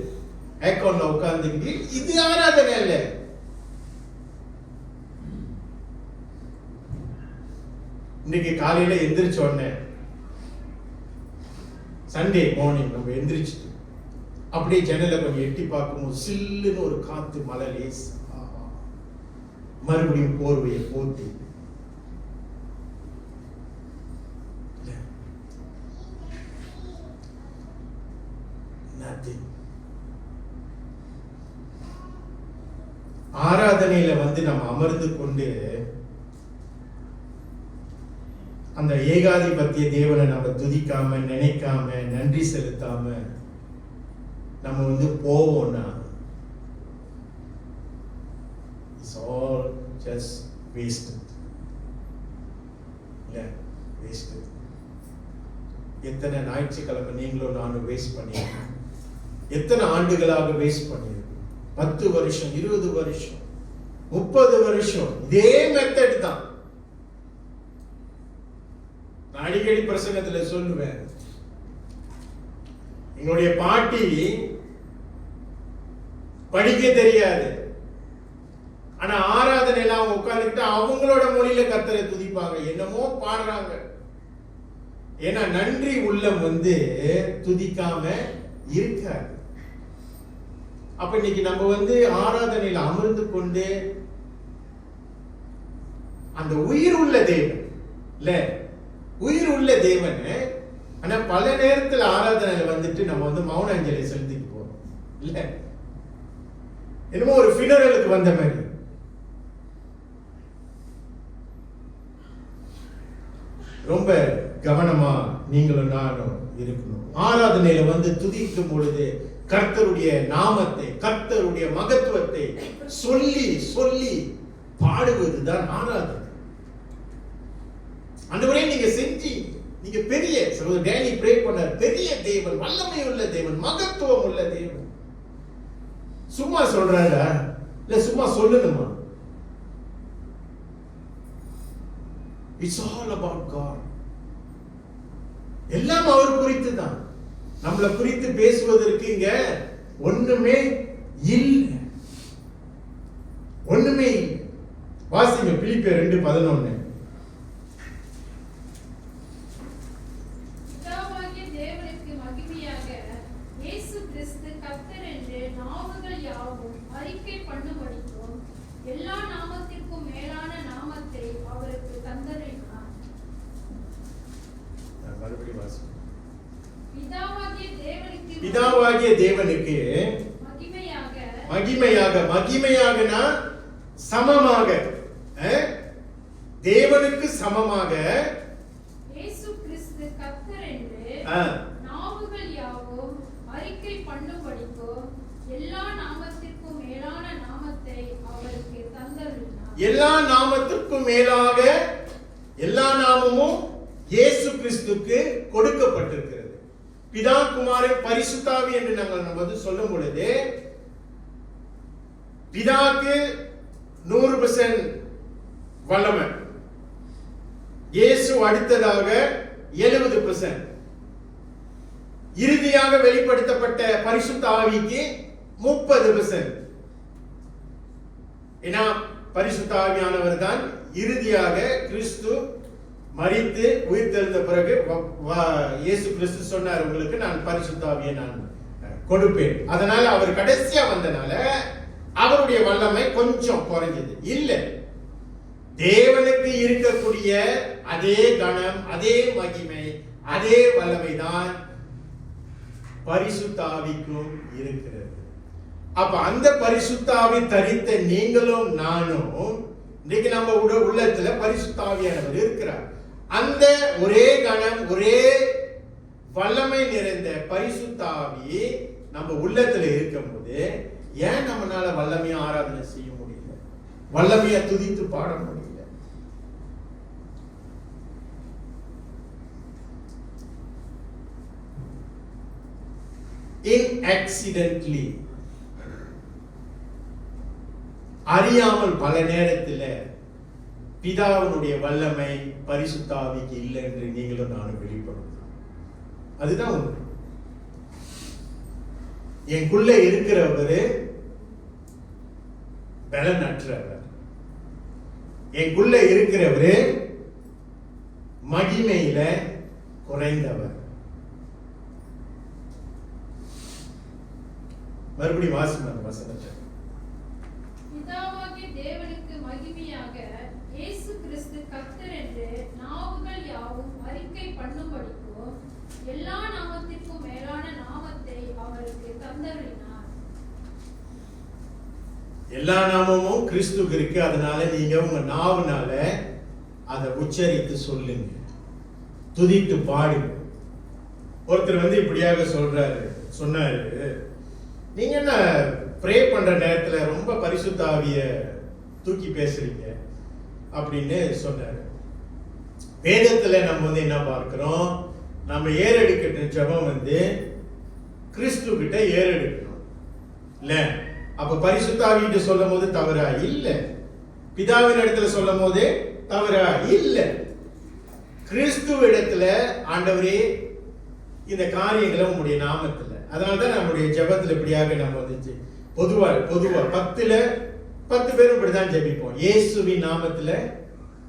ஏக்கோன்ல உட்கார்ந்துக்கிட்டு இது ஆராதனை அல்ல. இன்னைக்கு காலையில எந்திரிச்ச உடனே, சண்டே மார்னிங் நம்ம எந்திரிச்சுட்டு அப்படியே ஜன்னலை கொஞ்சம் எட்டி பார்க்கும்போது சில்லுன்னு ஒரு காத்து, மழை லேஸ், மறுபடியும் போர்வையை போத்தி ஆராதனையில வந்து நம்ம அமர்ந்து கொண்டு அந்த ஏகாதிபத்திய தேவனை நம்ம துதிக்காம, நினைக்காம, நன்றி செலுத்தாம நம்ம வந்து போவோம்னா, இட்ஸ் ஆல் ஜஸ்ட் வேஸ்டட். இல்ல, வேஸ்டட். எத்தனை ஞாயிற்றுக்கிழமை நீங்களும் நானும் வேஸ்ட் பண்ணியிருக்கோம். எத்தனை ஆண்டுகளாக வேஸ்ட் பண்ணியிருக்கோம். 10 வருஷம், 20 வருஷம், 30 வருஷம் இதே மெத்தட் தான். நான் அடிக்கடி பிரசங்கத்துல சொல்லுவேன், எங்களுடைய பாட்டி படிக்க தெரியாது, ஆனா ஆராதனையில அவங்க உட்கார்ந்துட்டு அவங்களோட மொழியில கர்த்தரை துதிப்பாங்க, என்னமோ பாடுறாங்க. ஏன்னா நன்றி உள்ளம் வந்து துதிக்காம இருக்காது. அப்ப இன்னைக்கு நம்ம வந்து ஆராதனையில அமர்ந்து கொண்டு அந்த உயிர் உள்ள தேவன் இல்ல, உயிர் உள்ள தேவன். ஆனா பல நேரத்தில் ஆராதனையில வந்துட்டு நம்ம வந்து மௌன அஞ்சலி செலுத்திட்டு போறோம் இல்ல, என்னமோ ஒரு ஃபினரலுக்கு வந்த மாதிரி. ரொம்ப கவனமா நீங்களும் நானும் இருக்கணும். ஆராதனையில வந்து துதிக்கும் பொழுது கர்த்தருடைய நாமத்தை, கர்த்தருடைய மகத்துவத்தை சொல்லி சொல்லி பாடுவதுதான் ஆராதனை. ஆண்டவரே நீங்க செஞ்சு, நீங்க பெரிய சகோதரர் டேனி ப்ரே பண்ணார், பெரிய தேவன், வல்லமை உள்ள தேவன், மகத்துவம் உள்ள தேவன். சும்மா சொல்றாரா இல்ல சும்மா சொல்லணுமா? It's all about God. எல்லாம் அவர் குறித்து தான். நம்மளை குறித்து பேசுவதற்கு இங்க ஒண்ணுமே இல்லை, ஒண்ணுமே இல்லை. வாசிங்க பிலிப்பியர் 2:11. பிதாவாகிய தேவனுக்கு மகிமையாக இயேசு கிறிஸ்து கர்த்தர் என்று நாவுகள் யாவும் அறிக்கை பண்ணும்படிக்கும் எல்லா நாமத்திற்கும் மேலான நாமத்தை அவருக்கு தந்தருளினார். மறுபடியும் வாசிங்க. பிதாவாகிய தேவனுக்கு மகிமையாக, மகிமையாகனா சமமாக, தேவனுக்கு சமமாக இயேசு கிறிஸ்து கர்த்தர் என்று நாவுகள் யாவும் அறிக்கை பண்ணும்படிக்கும் எல்லா நாமத்திற்கும் மேலான நாமத்தை அவருக்கு தந்தருளினார். எல்லா நாமத்திற்கும் மேலாக எல்லா நாமமும் இயேசு கிறிஸ்துக்கு கொடுக்கப்பட்டிருக்கிறது. பிதா, குமாரன், பரிசுத்தாவி என்று நம்ம வந்து சொல்லும் பொழுது பிதாக்கு 100% வல்லமை, இயேசு அடுத்ததாக 70%, இறுதியாக வெளிப்படுத்தப்பட்ட பரிசுத்த ஆவிக்கு 30%. ஏன்னா பரிசுத்த ஆவியானவர் தான் இறுதியாக கிறிஸ்து மரித்து உயிர்த்தெழுந்த பிறகு இயேசு கிறிஸ்து சொன்னார், உங்களுக்கு நான் பரிசுத்த ஆவியை நான் கொடுப்பேன். அதனால அவர் கடைசியா வந்தனால அவருடைய வல்லமை கொஞ்சம் குறைஞ்சது இல்ல. தேவனுக்கு இருக்கக்கூடிய அதே கணம், அதே மகிமை, அதே வல்லமை தான் பரிசுத்த ஆவிக்கும் இருக்கிறது. அப்ப அந்த பரிசுத்த ஆவி தரித்த நீங்களும் நானும் இன்னைக்கு நம்ம உள்ளத்துல பரிசுத்த ஆவியானவர் இருக்கிறார். அந்த ஒரே கணம், ஒரே வல்லமை நிறைந்த பரிசுத்த ஆவி நம்ம உள்ளத்துல இருக்கும் போது ஏன் நம்மளால வல்லமையா ஆராதனை செய்ய முடியல, வல்லமையா துதித்து பாட முடியல? Inaccidentally, அறியாமல் பல நேரத்தில் பிதாவினுடைய வல்லமை பரிசுத்த ஆவிக்கு இல்லை என்று நீங்களும் நானும் வெளிப்படும். அதுதான் உண்மை. எனக்குள்ள இருக்கிறவரு பலனற்றவர், எனக்குள்ள இருக்கிறவரு மகிமையில குறைந்தவர். மறுபடியும் வாசிங்க வசனத்தை. பிதாவாகிய தேவனுக்கு மகிமையாக இயேசு கிறிஸ்து கர்த்தர் என்று நாவுகள் யாவும் அறிக்கை பண்ணும்படிக்கும் எல்லா நாமத்திற்கும் மேலான நாமத்தை அவருக்கு தந்தருளினார். எல்லா நாமமும் கிறிஸ்துவுக்கு இருக்கு. அதனால நீங்க உங்க நாவுனால அதை உச்சரித்து சொல்லுங்க, துதித்து பாடுங்க. ஒருத்தர் இப்படியாக சொன்னாரு, நீங்க என்ன ப்ரே பண்ற நேரத்துல ரொம்ப பரிசுத்த ஆவிய தூக்கி பேசுறீங்க அப்படின்னு சொன்னாரு. வேதத்துல நம்ம என்ன பார்க்கிறோம், நம்ம ஏறெடுக்கிற ஜெபம் கிறிஸ்து கிட்ட ஏறெடுக்கணும் இல்ல. அப்ப பரிசுத்த ஆவியிட்ட சொல்லும் போது தவறா இல்ல, பிதாவின் இடத்துல சொல்லும் போது தவறா இல்ல. கிறிஸ்துவ இடத்துல ஆண்டவரே இந்த காரியங்களை உங்களுடைய நாமத்துல, அதனாலதான் நம்முடைய ஜெபத்துல இப்படியாக நம்ம பொதுவா 10 பேரும் இப்படிதான் ஜெபிப்போம். இயேசுவின் நாமத்துல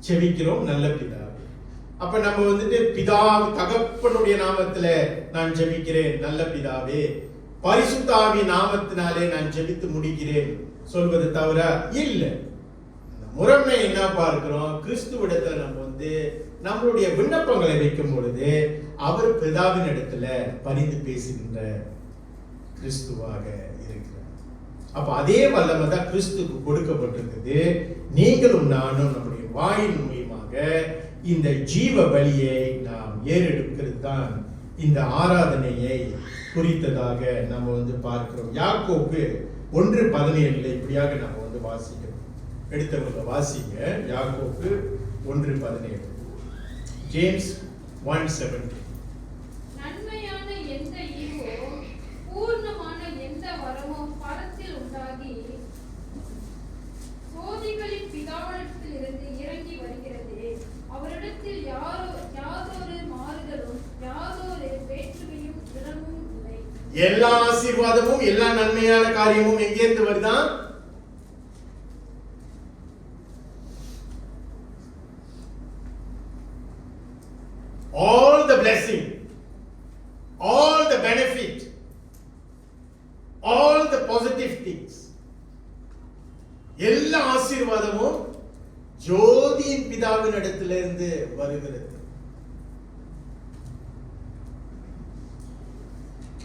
ஜெபிக்கிறோம் நல்ல பிதாவே. அப்ப நம்ம பிதா தகப்பனுடைய நாமத்துல நான் ஜெபிக்கிறேன் நல்ல பிதாவே, பரிசுத்த ஆவி நாமத்தினாலே நான் ஜெபித்து முடிக்கிறேன் சொல்வது தவிர இல்ல. முறைமை என்ன பார்க்கிறோம், கிறிஸ்துவிடத்துல நம்ம நம்மளுடைய விண்ணப்பங்களை வைக்கும் பொழுது அவர் பிதாவின் இடத்துல பரிந்து பேசுகின்ற கிறிஸ்துவாக இருக்கிறார். அப்ப அதே வல்லமை தான் கிறிஸ்துக்கு கொடுக்கப்பட்டிருக்குது. நீங்களும் நானும் நம்முடைய வாயின் மூலியமாக இந்த ஜீவ பலியை நாம் ஏறெடுக்கிறது தான் இந்த ஆராதனையை குறித்ததாக நம்ம பார்க்கிறோம். யாக்கோபு 1:17 இப்படியாக நம்ம வாசிக்கிறோம். எடுத்தவங்க வாசிங்க. யாக்கோபு 1:17, ஜேம்ஸ் 1:17. நன்மையான எந்த ஈவோ பூர்ணமான எந்த வரமும் பரத்தில் உண்டாகி சோதிகளின் பிதாவிடத்திலிருந்து இறங்கி வருகிறது. அவரிடத்தில் யாதொரு மாறுதலும் யாதொரு வேற்றுமையும் இடமும் இல்லை. எல்லா ஆசீர்வாதமும் எல்லா நன்மையான காரியமும் எங்கிருந்து வருதா? All the blessing, all the benefit, all the positive things, எல்லா ஆசீர்வாதமும் ஜோதியின் பிதாவின் இடத்திலிருந்து வருகிறது.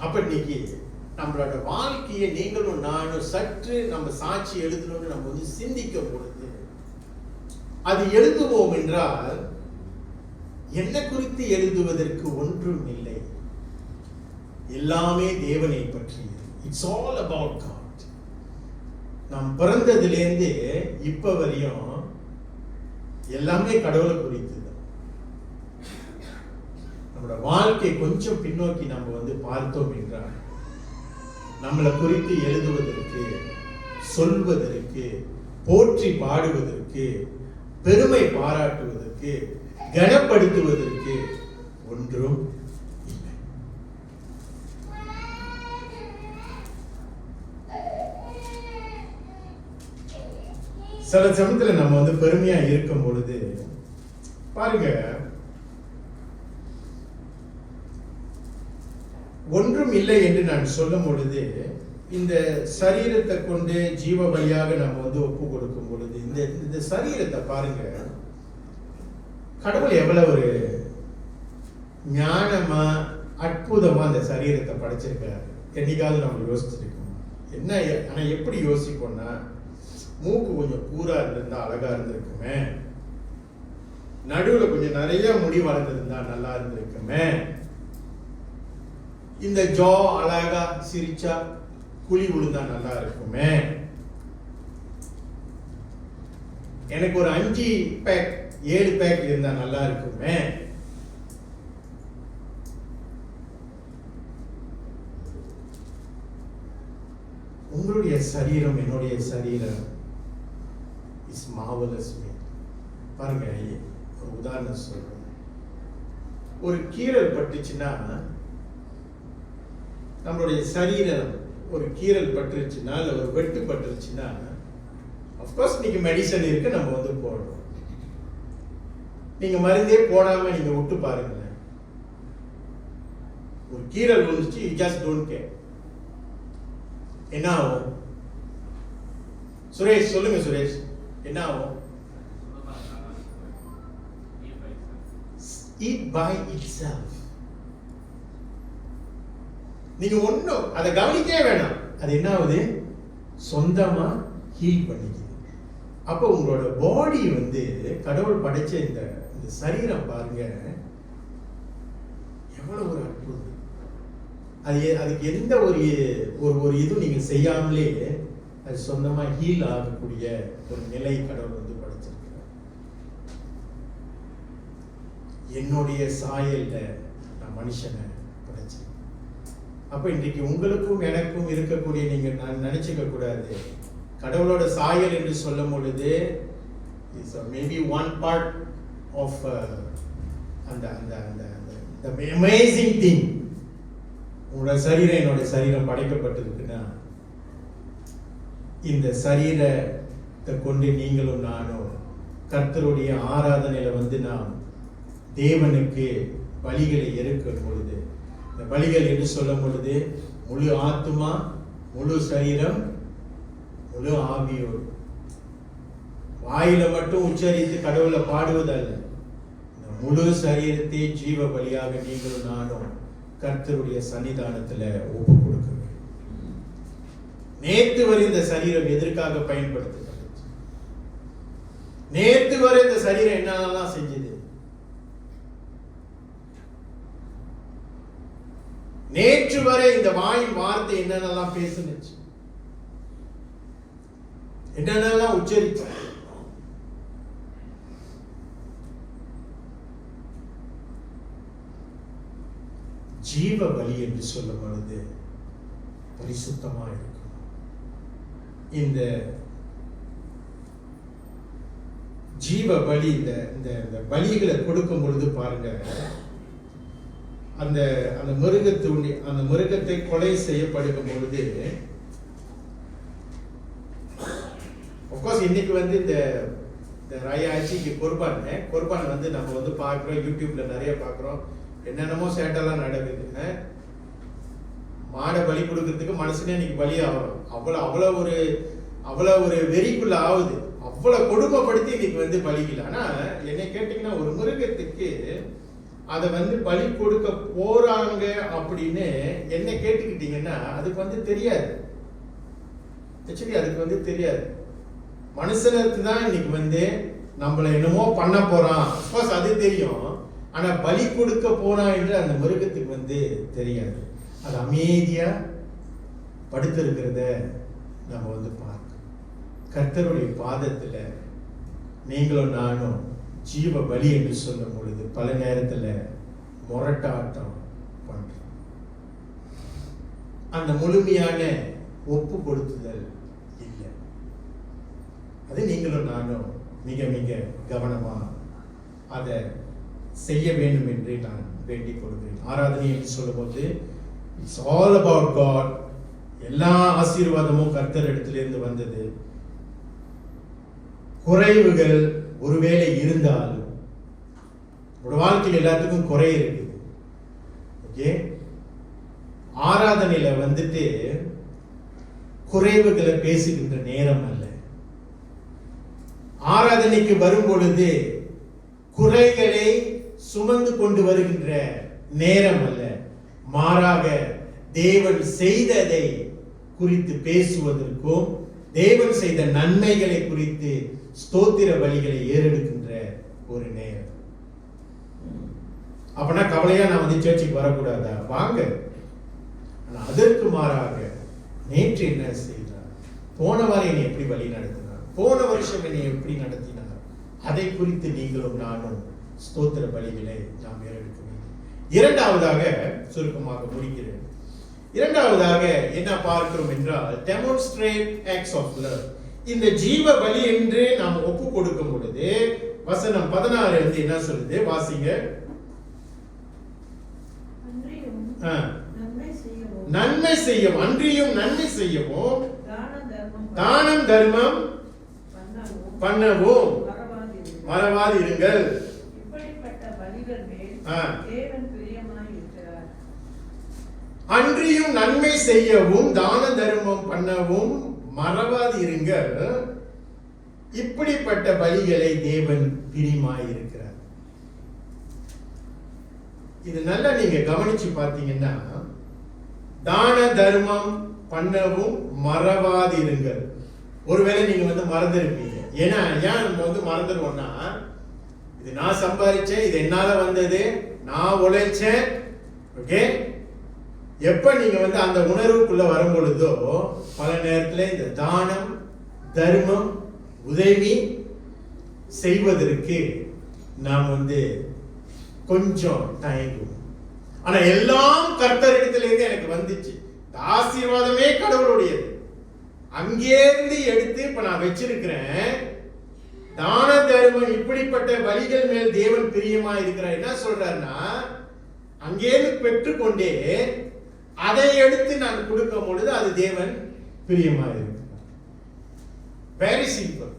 அப்ப இன்னைக்கு நம்மளோட வாழ்க்கையை நீங்களும் நானும் சற்று நம்ம சாட்சி எழுதணும்னு நம்ம சிந்திக்க பொழுது, அது எழுதுவோம் என்றால் என்ன குறித்து எழுதுவதற்கு ஒன்றும் இல்லை, எல்லாமே தேவனை பற்றி. It's all about God. நாம் பிறந்ததிலிருந்து இப்ப வரையும் எல்லாமே கடவுளை குறித்து தான். நம்மளோட வாழ்க்கை கொஞ்சம் பின்னோக்கி நம்ம பார்த்தோம் என்றால் நம்மளை குறித்து எழுதுவதற்கு, சொல்வதற்கு, போற்றி பாடுவதற்கு, பெருமை பாராட்டுவதற்கு, கனப்படுத்துவதற்கு ஒன்றும் இல்லை. சில சமயத்துல நம்ம பெருமையா இருக்கும் பொழுது பாருங்க, ஒன்றும் இல்லை என்று நான் சொல்லும் பொழுது இந்த சரீரத்தை கொண்டு ஜீவ பலியாக நம்ம வந்து ஒப்பு கொடுக்கும் பொழுது இந்த சரீரத்தை பாருங்க, கடவுள் எவ்வளவு ஒரு ஞானமா அற்புதமா அந்த சரீரத்தை படைச்சிருக்காரு. என்னைக்காவது நம்ம யோசிச்சிருக்கோம்? என்ன ஆனா எப்படி யோசிப்போம்னா, மூக்கு கொஞ்சம் கூரா இருந்திருந்தா அழகா இருந்திருக்குமே, நடுவுல கொஞ்சம் நிறைய முடி வளர்ந்திருந்தா நல்லா இருந்திருக்குமே, இந்த ஜா அழகா சிரிச்சா குழி விழுந்தா நல்லா இருக்குமே, எனக்கு ஒரு 5 பேக் 7 பேக் இருந்தா நல்லா இருக்குமே. உங்களுடைய சரீரம் என்னுடைய சரீரம் இஸ் மார்வலஸ். பாருங்க, ஒரு உதாரணம் சொல்றேன். ஒரு கீறல் பட்டுச்சுன்னா, நம்மளுடைய சரீரம் ஒரு கீறல் பட்டுருச்சுன்னா இல்ல ஒரு வெட்டு பட்டுருச்சுன்னா, அப்கோர்ஸ் இன்னைக்கு மெடிசன் இருக்கு, நம்ம வந்து போடுறோம். நீங்க மருந்தே போடாம நீங்க விட்டு பாருங்களேன், ஒரு கீறல் விழுந்துச்சு, யூ ஜஸ்ட் டோன்ட் கேர், என்ன ஆகும்? சுரேஷ் சொல்லுங்க, சுரேஷ் என்ன ஆகும்? Eat by itself. நீங்க ஒண்ணும் அதை கவனிக்கவே வேணாம், அது என்ன ஆகுது? சொந்தமா ஹீல் பண்ணிக்குது. அப்போ உங்களோட பாடி வந்து கடவுள் படைச்ச இந்த சரீரம் பாருங்க எவ்வளவு ஒரு அற்புதம். அதுக்கு எந்த ஒரு இதுவும் நீங்க செய்யாமலே அது சொந்தமா ஹீல் ஆகக்கூடிய ஒரு நிலை கடவுள் வந்து படைச்சிருக்கிறார். என்னுடைய சாயல்ல நான் மனுஷனை படைச்சேன். அப்ப இன்றைக்கு உங்களுக்கும் எனக்கும் இருக்கக்கூடிய, நீங்க நான் நினைச்சுக்க கூடாது, கடவுளோட சாயல் என்று சொல்லும் பொழுது is maybe one part of அந்த அந்த அந்த அமேசிங் திங். உங்களோட சரீரம் என்னோட சரீரம் படைக்கப்பட்டிருக்குன்னா, இந்த சரீரத்தை கொண்டு நீங்களும் நானும் கர்த்தருடைய ஆராதனையில வந்து நாம் தேவனுக்கு பலிகளை எடுக்கும் பொழுது, இந்த பலிகள் என்று சொல்லும் பொழுது முழு ஆத்துமா, முழு சரீரம், முழு ஆவியோடு, வாயில மட்டும் உச்சரித்து கடவுளை பாடுவதல்ல, இந்த முழு சரீரத்தை ஜீவ பலியாக நீங்களும் நானும் கர்த்தருடைய சன்னிதானத்துல ஒப்பு கொடுக்க வேண்டும். நேத்து வரை இந்த சரீரம் எதற்காக பயன்படுத்தப்பட்டுச்சு? நேத்து வரை இந்த சரீரம் என்னென்னலாம் செஞ்சது? நேற்று வரை இந்த வாயின் வார்த்தை என்னென்னலாம் பேசுனுச்சு, என்னென்னலாம் உச்சரிச்சு. ஜீவ பலி என்று சொல்லும் பொழுது பரிசுத்தமா இருக்கும். இந்த ஜீவ பலி, இந்த பலிகளை கொடுக்கும் பொழுது பாருங்க, அந்த அந்த மிருகத்தை கொலை செய்யப்படுகும் பொழுது, இன்னைக்கு வந்து இந்த ராயாச்சிக்கு குர்பான் வந்து நம்ம வந்து பார்க்குறோம், யூடியூப்ல நிறைய பார்க்குறோம், என்னென்னமோ சேட்டெல்லாம் நடக்குது. மாடை பலி கொடுக்கறதுக்கு மனுஷனே இன்னைக்கு பலி ஆகணும், அவ்வளோ ஒரு வெறிக்குள்ள ஆகுது, அவ்வளவு கொடுமைப்படுத்தி இன்னைக்கு வந்து பலிக்கல. ஆனா என்னை கேட்டீங்கன்னா, ஒரு மிருகத்துக்கு அதை வந்து பலி கொடுக்க போறாங்க அப்படின்னு என்ன கேட்டுக்கிட்டீங்கன்னா, அதுக்கு வந்து தெரியாது. ஆக்சுவலி அதுக்கு வந்து தெரியாது. மனுஷனுக்கு தான் இன்னைக்கு வந்து நம்மள என்னமோ பண்ண போறான், அஃப்கோர்ஸ் அது தெரியும். ஆனா பலி கொடுக்க போனா என்று அந்த மிருகத்துக்கு வந்து தெரியாது. அது அமைதியா படுத்திருக்கிறத நம்ம வந்து பார்க்க, கர்த்தருடைய பாதத்துல நீங்களும் நானும் ஜீவ பலி என்று சொல்லும் பொழுது பல நேரத்துல முரட்டாட்டம் பண்றோம். அந்த முழுமையான ஒப்பு கொடுத்துதல் இல்லை. அது நீங்களும் நானும் மிக மிக கவனமா அதை செய்ய வேண்டும் என்று நான் வேண்டிக் கொள்கிறேன். ஆராதனை என்று சொல்லும் போது இட்ஸ் ஆல் அபவுட் காட். எல்லா ஆசீர்வாதமும் கர்த்தர் இடத்திலிருந்து வந்தது. குறைவுகள் ஒருவேளை இருந்தாலும், ஒரு வாழ்க்கையில் எல்லாத்துக்கும் குறை இருக்குது. ஓகே, ஆராதனையில வந்துட்டு குறைவுகளை பேசுகின்ற நேரம் அல்ல. ஆராதனைக்கு வரும் பொழுது குறைகளை சுமந்து கொண்டு வருகின்ற நேரம் அல்ல. மாறாக தேவன் செய்ததை குறித்து பேசுவதற்கும் தேவன் செய்த நன்மைகளை குறித்து ஸ்தோத்திர பலிகளை ஏறெடுக்கின்ற ஒரு நேரம். அப்பனா கவலையா நான் வந்து சர்ச்சுக்கு வரக்கூடாதா? வாங்க. ஆனா அதற்கு மாறாக நேற்று என்ன செய்தார், போன வாரம் என்னை எப்படி வழி நடத்தினார், போன வருஷம் என்னை எப்படி நடத்தினார், அதை குறித்து நீங்களும் நானும் ஸ்தோத்திர பலிகளை நாம் ஏறெடுக்க வேண்டும். இரண்டாவதாக, சுருக்கமாக முடிக்கிறேன், இரண்டாவதாக என்ன பார்க்கிறோம் என்றால் demonstrate acts of love. இந்த ஜீவ பலி என்று நாம் ஒப்பு கொடுக்கும் பொழுது வசனம் 16 இருந்து என்ன சொல்லுது? வாசிங்க. நன்மை செய்யவும், அன்றியும் நன்மை செய்யவும், தானம் தர்மம் பண்ணவும் மறவாது இருங்கள். இப்படிப்பட்ட பலிகள் மேல் தேவன் பிரியமாயிருக்கிறார். அன்றியும் நன்மை செய்யவும் தான தர்மம் பண்ணவும் மறவாது இருங்கள். இப்படிப்பட்ட பலிகளை தேவன் பிரியமாயிருக்கிறார். இது நல்லா நீங்க கவனிச்சு பார்த்தீங்கன்னா, தான தர்மம் பண்ணவும் மறவாது இருங்கள். ஒருவேளை நீங்க வந்து மறந்துருப்பீங்க. ஏன்னா ஏன் நம்ம வந்து மறந்துடுவோம்னா, இது நான் சம்பாதிச்சேன், இது என்னால வந்தது, நான் உழைச்சேன். ஓகே, எப்ப நீங்க வந்து அந்த உணர்வுக்குள்ள வரும் பொழுதோ பல நேரத்துல இந்த தானம் தர்மம் உதவி செய்வதற்கு நாம் வந்து கொஞ்சம் தயங்குவோம். ஆனா எல்லாம் கர்த்தரிடத்திலிருந்து எனக்கு வந்துச்சு, ஆசீர்வாதமே கடவுளுடையது, அங்கேருந்து எடுத்து இப்ப நான் வச்சிருக்கிறேன். தான தர்மம் இப்படிப்பட்ட பலிகள் மேல் தேவன் பிரியமா இருக்கிறார். என்ன சொல்றாருன்னா, அங்கேருந்து பெற்றுக்கொண்டே அதை எடுத்து நான் கொடுக்கும் பொழுது அது தேவன் பிரியமா இருக்கிறார். Very simple.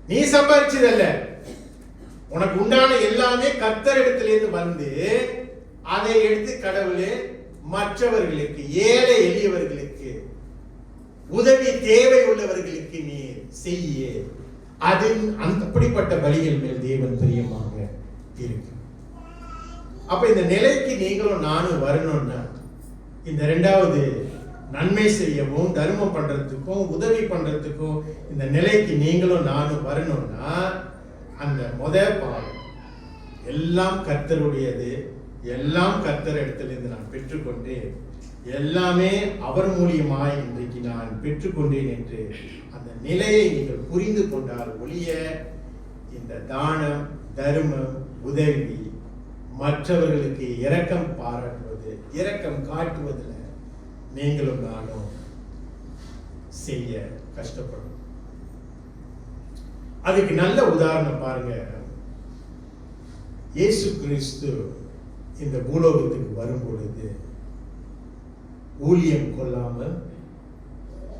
நீ சம்பாதிச்சதல்ல, உனக்கு உண்டான எல்லாமே கர்த்தரிடத்திலிருந்து வந்து அதை எடுத்து கடவுளே மற்றவர்களுக்கு, ஏழை எளியவர்களுக்கு, உதவி தேவை உள்ளவர்களுக்கு நீ செய்ய. அது அப்படிப்பட்ட பலிகள் மேல் தேவன் பிரியமாக இருக்கு. அப்ப இந்த நிலைக்கு நீங்களும் நானும் வரணும்னா, இந்த இரண்டாவது நன்மை செய்யவும் தர்மம் பண்றதுக்கும் உதவி பண்றதுக்கும் இந்த நிலைக்கு நீங்களும் நானும் வரணும்னா, அந்த முதல் பாடம் எல்லாம் கர்த்தருடையது, எல்லாம் கர்த்தர் இடத்திலிருந்து நான் பெற்றுக்கொண்டு எல்லாமே அவர் மூலியமாய் இன்றைக்கு நான் பெற்றுக்கொண்டேன் என்று அந்த நிலையை நீங்கள் புரிந்து கொண்டால் ஒழிய இந்த தானம் தர்மம் உதவி மற்றவர்களுக்கு இரக்கம் பாராட்டுவது, இரக்கம் காட்டுவதில் நீங்களும் நானும் செய்ய கஷ்டப்படும். அதுக்கு நல்ல உதாரணம் பாருங்க. இயேசு கிறிஸ்து இந்த பூலோகத்துக்கு வரும் பொழுது ஊழியம் கொள்ளாமல்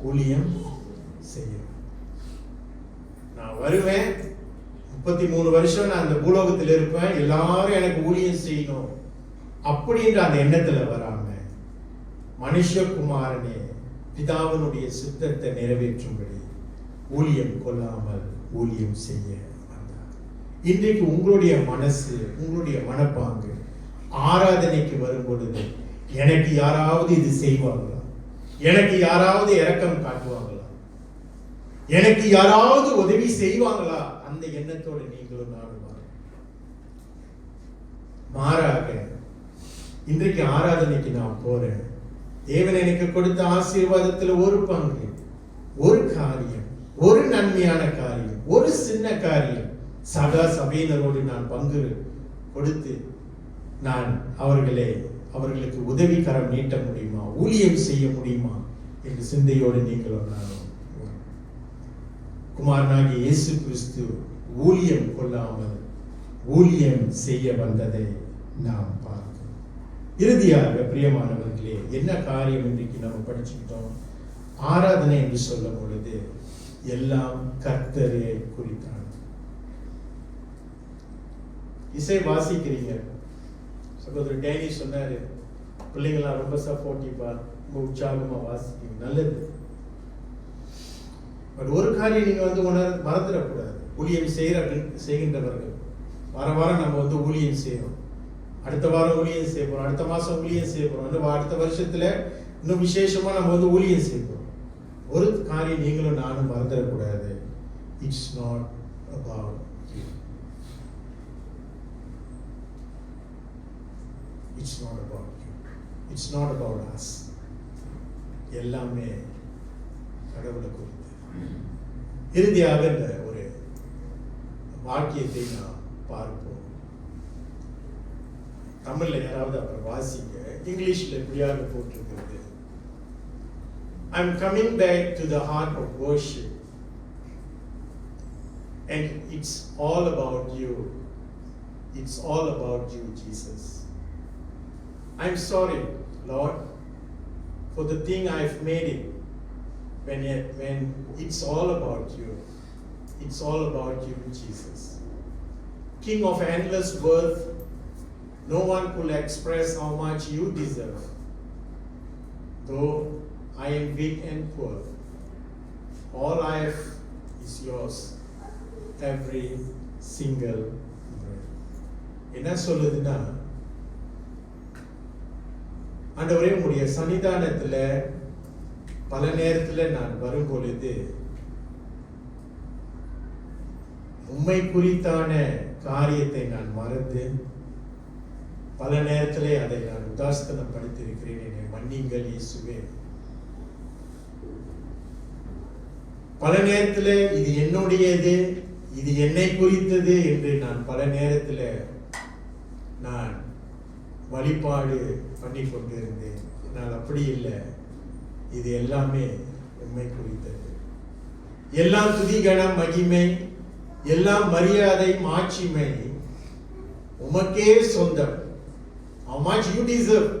ஊழியம் செய்யும். நான் வருவேன், 33 வருஷம் நான் அந்த பூலோகத்தில் இருப்பேன், எல்லாரும் எனக்கு ஊழியம் செய்யணும் அப்படின்ற அந்த எண்ணத்துல வராம மனுஷகுமாரனே பிதாவினுடைய சித்தத்தை நிறைவேற்றும்படி ஊழியம் கொள்ளாமல் ஊழியம் செய்ய வந்தார். இன்றைக்கு உங்களுடைய மனசு, உங்களுடைய மனப்பாங்கு ஆராதனைக்கு வரும் பொழுது எனக்கு யாராவது இது செய்வாங்களா, எனக்கு யாராவது இரக்கம் காட்டுவாங்களா, எனக்கு யாராவது உதவி செய்வாங்களா, அந்த எண்ணத்தோடு நீங்களும் நானும் மாறாக இன்றைக்கு ஆராதனைக்கு நான் போறேன், தேவன் எனக்கு கொடுத்த ஆசீர்வாதத்தில் ஒரு பங்கு, ஒரு காரியம், ஒரு நன்மையான காரியம், ஒரு சின்ன காரியம் சகா சபையினரோடு நான் பங்கு கொடுத்து நான் அவர்களுக்கு உதவி கரம் நீட்ட முடியுமா, ஊழியம் செய்ய முடியுமா என்ற சிந்தையோடு நீங்களும் நானும் குமாரனாகிய இயேசு கிறிஸ்து ஊழியம் கொள்ளாமல் ஊழியம் செய்ய வந்ததை நாம் பார்க்கிறோம். இறுதியாக பிரியமானவர்களே, என்ன காரியம் இன்றைக்கு நம்ம படிச்சுக்கிட்டோம்? ஆராதனை என்று சொல்லும் பொழுது எல்லாம் கர்த்தரை குறித்தான். இசை வாசிக்கிறீங்க, சகோதரர் டேனி சொன்னாரு, பிள்ளைங்களா ரொம்ப சப்போர்ட்டிவா ரொம்ப உற்சாகமா வாசிக்கிறீங்க, நல்லது. பட் ஒரு காரியம் நீங்க மறந்துடக்கூடாது. ஊழியம் செய்கின்றவர்கள் வாரம் நம்ம ஊழியம் செய்யறோம். அடுத்த வாரம் ஊழியம் செய்ய போறோம், அடுத்த மாசம் ஊழியம் செய்ய போறோம், இன்னும் அடுத்த வருஷத்துல இன்னும் விசேஷமா நம்ம ஊழியம் செய்ய போறோம். ஒரு காரியம் நீங்களும் நானும் மறந்துடக்கூடாது. It's not about you. It's not about you. It's not about us. எல்லாமே கடவுளை குறித்து. இறுதியாக இந்த ஒரு வாக்கியத்தை நாம் பார்ப்போம். தமிழ்ல யாராவது அப்புறம் வாசிங்க. இங்கிலீஷ்ல இப்படியாக போட்டிருக்கிறது. I'm coming back to the heart of worship, and it's all about you. It's all about you, Jesus. I'm sorry, Lord, for the thing I've made it. When it's all about you. It's all about you, Jesus. King of endless worth, no one could express how much you deserve. Though I am weak and poor, all I have is yours, every single breath. என்ன சொல்லுதுன்னா, ஆண்டவரே உம்முடைய சன்னிதானத்துல பல நேரத்துல நான் வரும் பொழுது உம்மை குறித்தான காரியத்தை நான் மறந்து பல நேரத்திலே அதை நான் உதாசீனப்படுத்தியிருக்கிறேன். என்னை மன்னிங்கள் இயேசுவே. பல நேரத்தில் இது என்னுடையது, இது என்னை குறித்தது என்று நான் பல நேரத்தில் நான் வழிபாடு பண்ணி கொண்டிருந்தேன். நான் அப்படி இல்லை. இது எல்லாமே உம்மை குறித்தது. எல்லாம் துதிகணம் மகிமை, எல்லாம் மரியாதை மாட்சிமை உமக்கே சொந்தம். How much you deserve.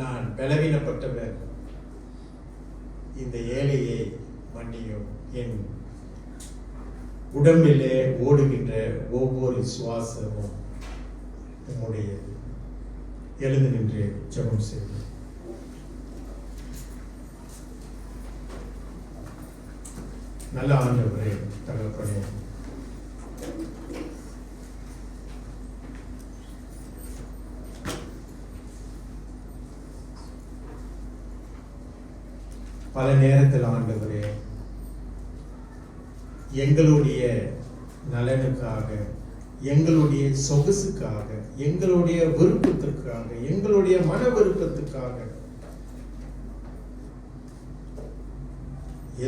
நான் பலவீனப்பட்டவர், இந்த ஏழையை மன்னியும். என் உடம்பிலே ஓடுகின்ற ஒவ்வொரு சுவாசமும் உம்முடையது. எழுந்து நின்று ஜெபம் செய்வோம். நல்ல ஆண்டவரே, தகப்பனே, பல நேரத்தில் ஆண்டவரே எங்களுடைய நலனுக்காக, எங்களுடைய சொகுசுக்காக, எங்களுடைய விருப்பத்திற்காக, எங்களுடைய மன விருப்பத்துக்காக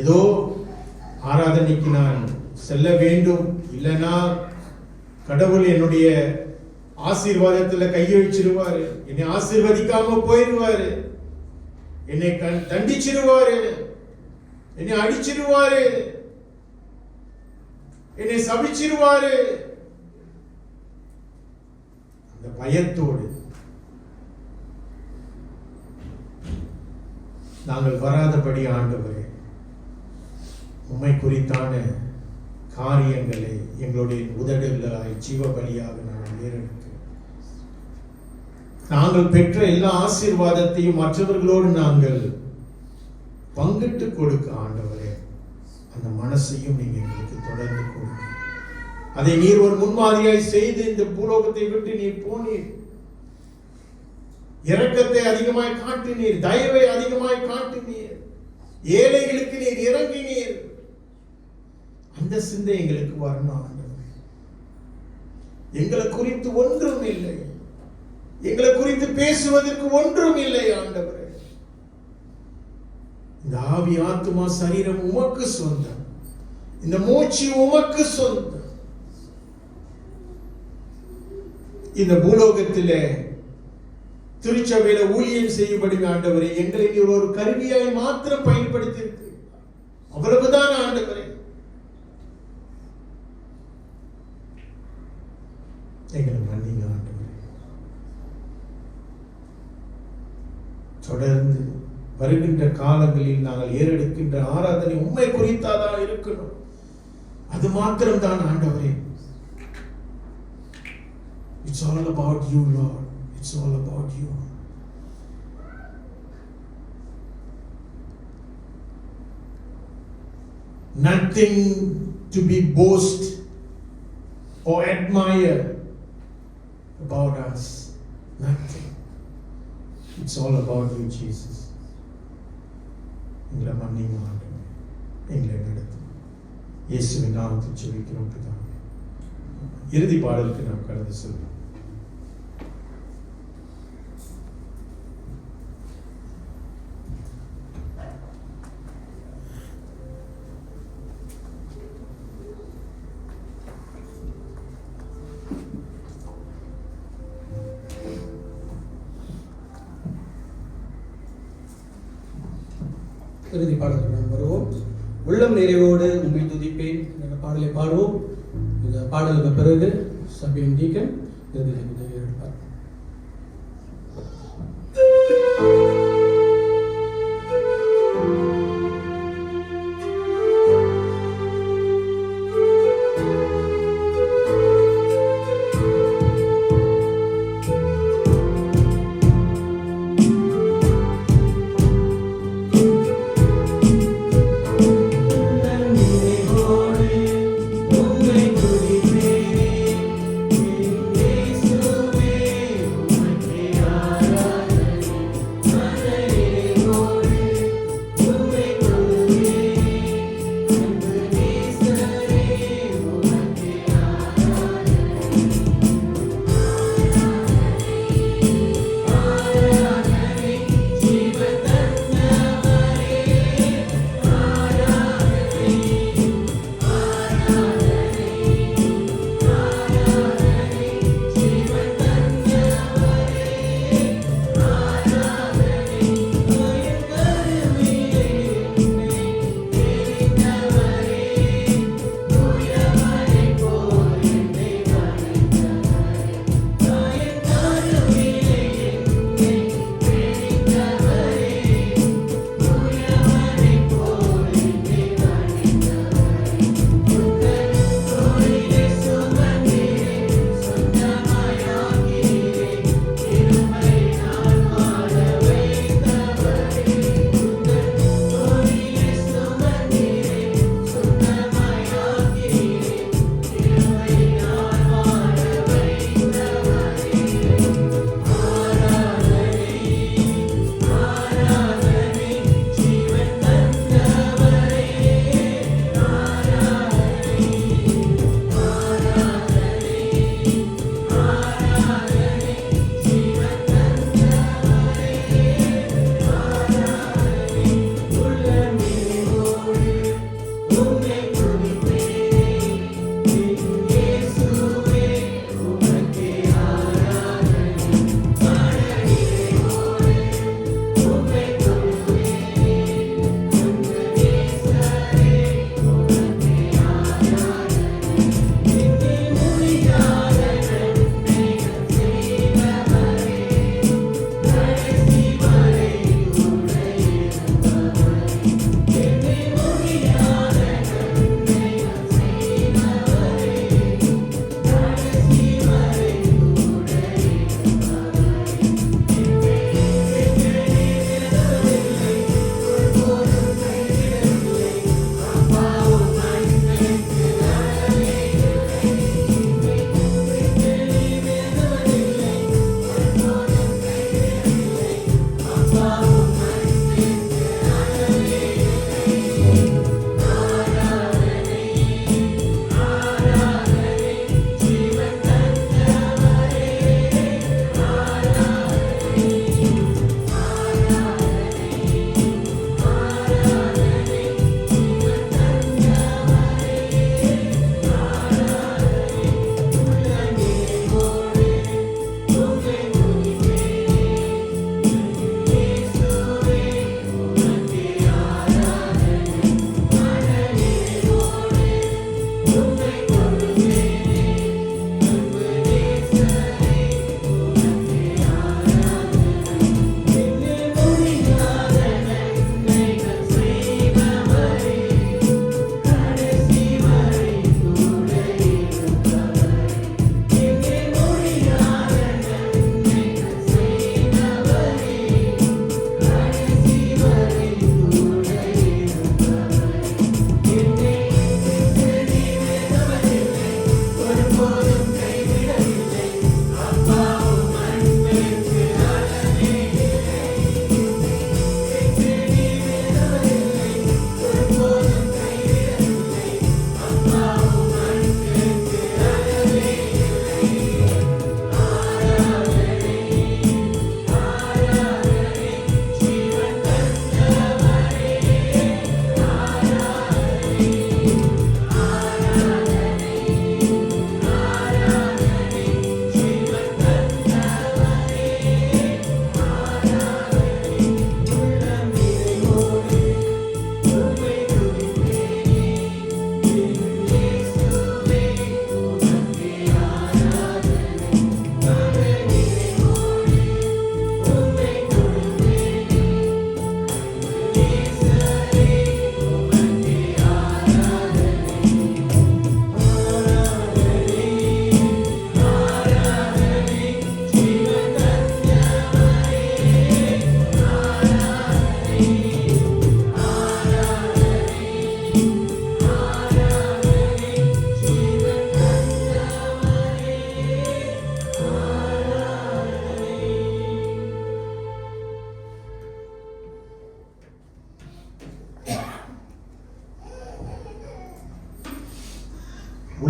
ஏதோ ஆராதனைக்கு நான் செல்ல வேண்டும், இல்லைன்னா கடவுள் என்னுடைய ஆசீர்வாதத்துல கையொழிச்சிருவாரு, என்னை ஆசீர்வதிக்காம போயிடுவாரு, என்னை தண்டிச்சிருவாரு, என்னை அடிச்சிருவாரு, என்னை சபிச்சிருவாரு. அந்த பயத்தோடு நாங்கள் வராதபடி ஆண்டவரே உம்மை குறித்தான காரியங்களை எங்களுடைய உதடுகளாய் ஜீவ பலியாக நாங்கள் ஏறெடுக்கிறோம். நாங்கள் பெற்ற எல்லா ஆசீர்வாதத்தையும் மற்றவர்களோடு நாங்கள் பங்கிட்டு கொடுக்க ஆண்டவரே அந்த மனசையும் நீங்க எங்களுக்கு தொடர்ந்து கொடுங்க. அதை நீர் ஒரு முன்மாதிரியாய் செய்து இந்த பூலோகத்தை விட்டு நீர் போனீர். இரக்கத்தை அதிகமாய் காட்டினீர், தயவை அதிகமாய் காட்டினீர், ஏழைகளுக்கு நீர் இறங்கினீர். அந்த சிந்தை எங்களுக்கு வரணும் ஆண்டவரே. எங்களை குறித்து ஒன்றும் இல்லை, எங்களை குறித்து பேசுவதற்கு ஒன்றும் இல்லை ஆண்டவரே. இந்த ஆவி ஆத்துமா சரீரம் உமக்கு சொந்தம், இந்த மூச்சு உமக்கு சொந்தம். இந்த பூலோகத்திலே திருச்சபையில ஊழியம் செய்யப்படி ஆண்டவரே எங்களை நீர் ஒரு கருவியாய் மாத்திரம் பயன்படுத்தி அவ்வளவுதான் ஆண்டவரே. எங்களை மன்னிங்க ஆண்டவரே. தொடர்ந்து வருகின்ற காலங்களில் நாங்கள் ஏறெடுக்கின்ற ஆராதனை உண்மை குறித்தாதான் இருக்கணும். அது மாத்திரம் தான் ஆண்டவரே. It's all about you, Lord. It's all about you. nothing to be boast or admire about us. Nothing. It's all about you, Jesus. எங்களை மன்னிங்க ஆண்டவரே, எங்களை நடத்தும். இயேசுவின் நாமத்தில் ஜெபிக்கிறோம் பிதாவே. இறுதி பாடலுக்கு நாம் கடந்து செல்வோம். இறுதி பாடலுக்கு நாம் வருவோம். உள்ளம் நிறைவோடு உம்மை துதிப்பேன் என்ற பாடலை பாடுவோம். இந்த பாடலுக்கு பிறகு சபையின் டீக்கன் இறுதி ஜெபத்தை எடுப்பார். Amen.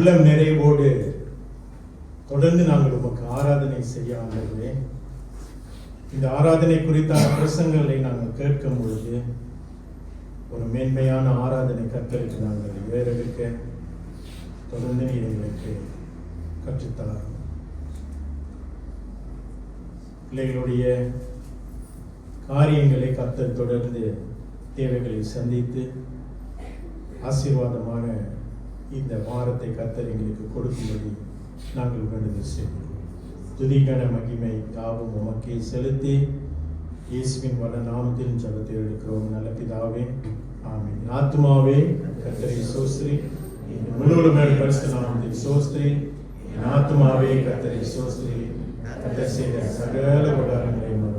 உள்ளம் நிறைவோடு தொடர்ந்து நாங்கள் உமக்கு ஆராதனை செய்ய ஆண்டவரே. இந்த ஆராதனை குறித்தான பிரசங்களை நாங்கள் கேட்கும் பொழுது ஒரு மேன்மையான ஆராதனை கற்றலுக்கு நாங்கள் வேறெடுக்க தொடர்ந்து நீர் எங்களுக்கு கற்றுத்தார். பிள்ளைகளுடைய காரியங்களை கர்த்தர் தொடர்ந்து தேவைகளை சந்தித்து ஆசீர்வாதமான இந்த வாரத்தை கர்த்தர் எங்களுக்கு கொடுக்கும்படி நாங்கள் வேண்டுதல் செய்கிறோம். துதிகன மகிமை யாவும் உமக்கே செலுத்தி இயேசுவின் வல்ல நாமத்தில் ஜெபத்தை எடுக்கிறோம் நல்ல பிதாவே, ஆமென். ஆத்துமாவே கர்த்தரை சோஸ்திரி, முழுவதுமே பரிசுத்த நாமத்தில் சோஸ்திரி. ஆத்துமாவே கர்த்தரை சோஸ்திரி, கர்த்தர் செய்த சகல உபகாரங்களையும்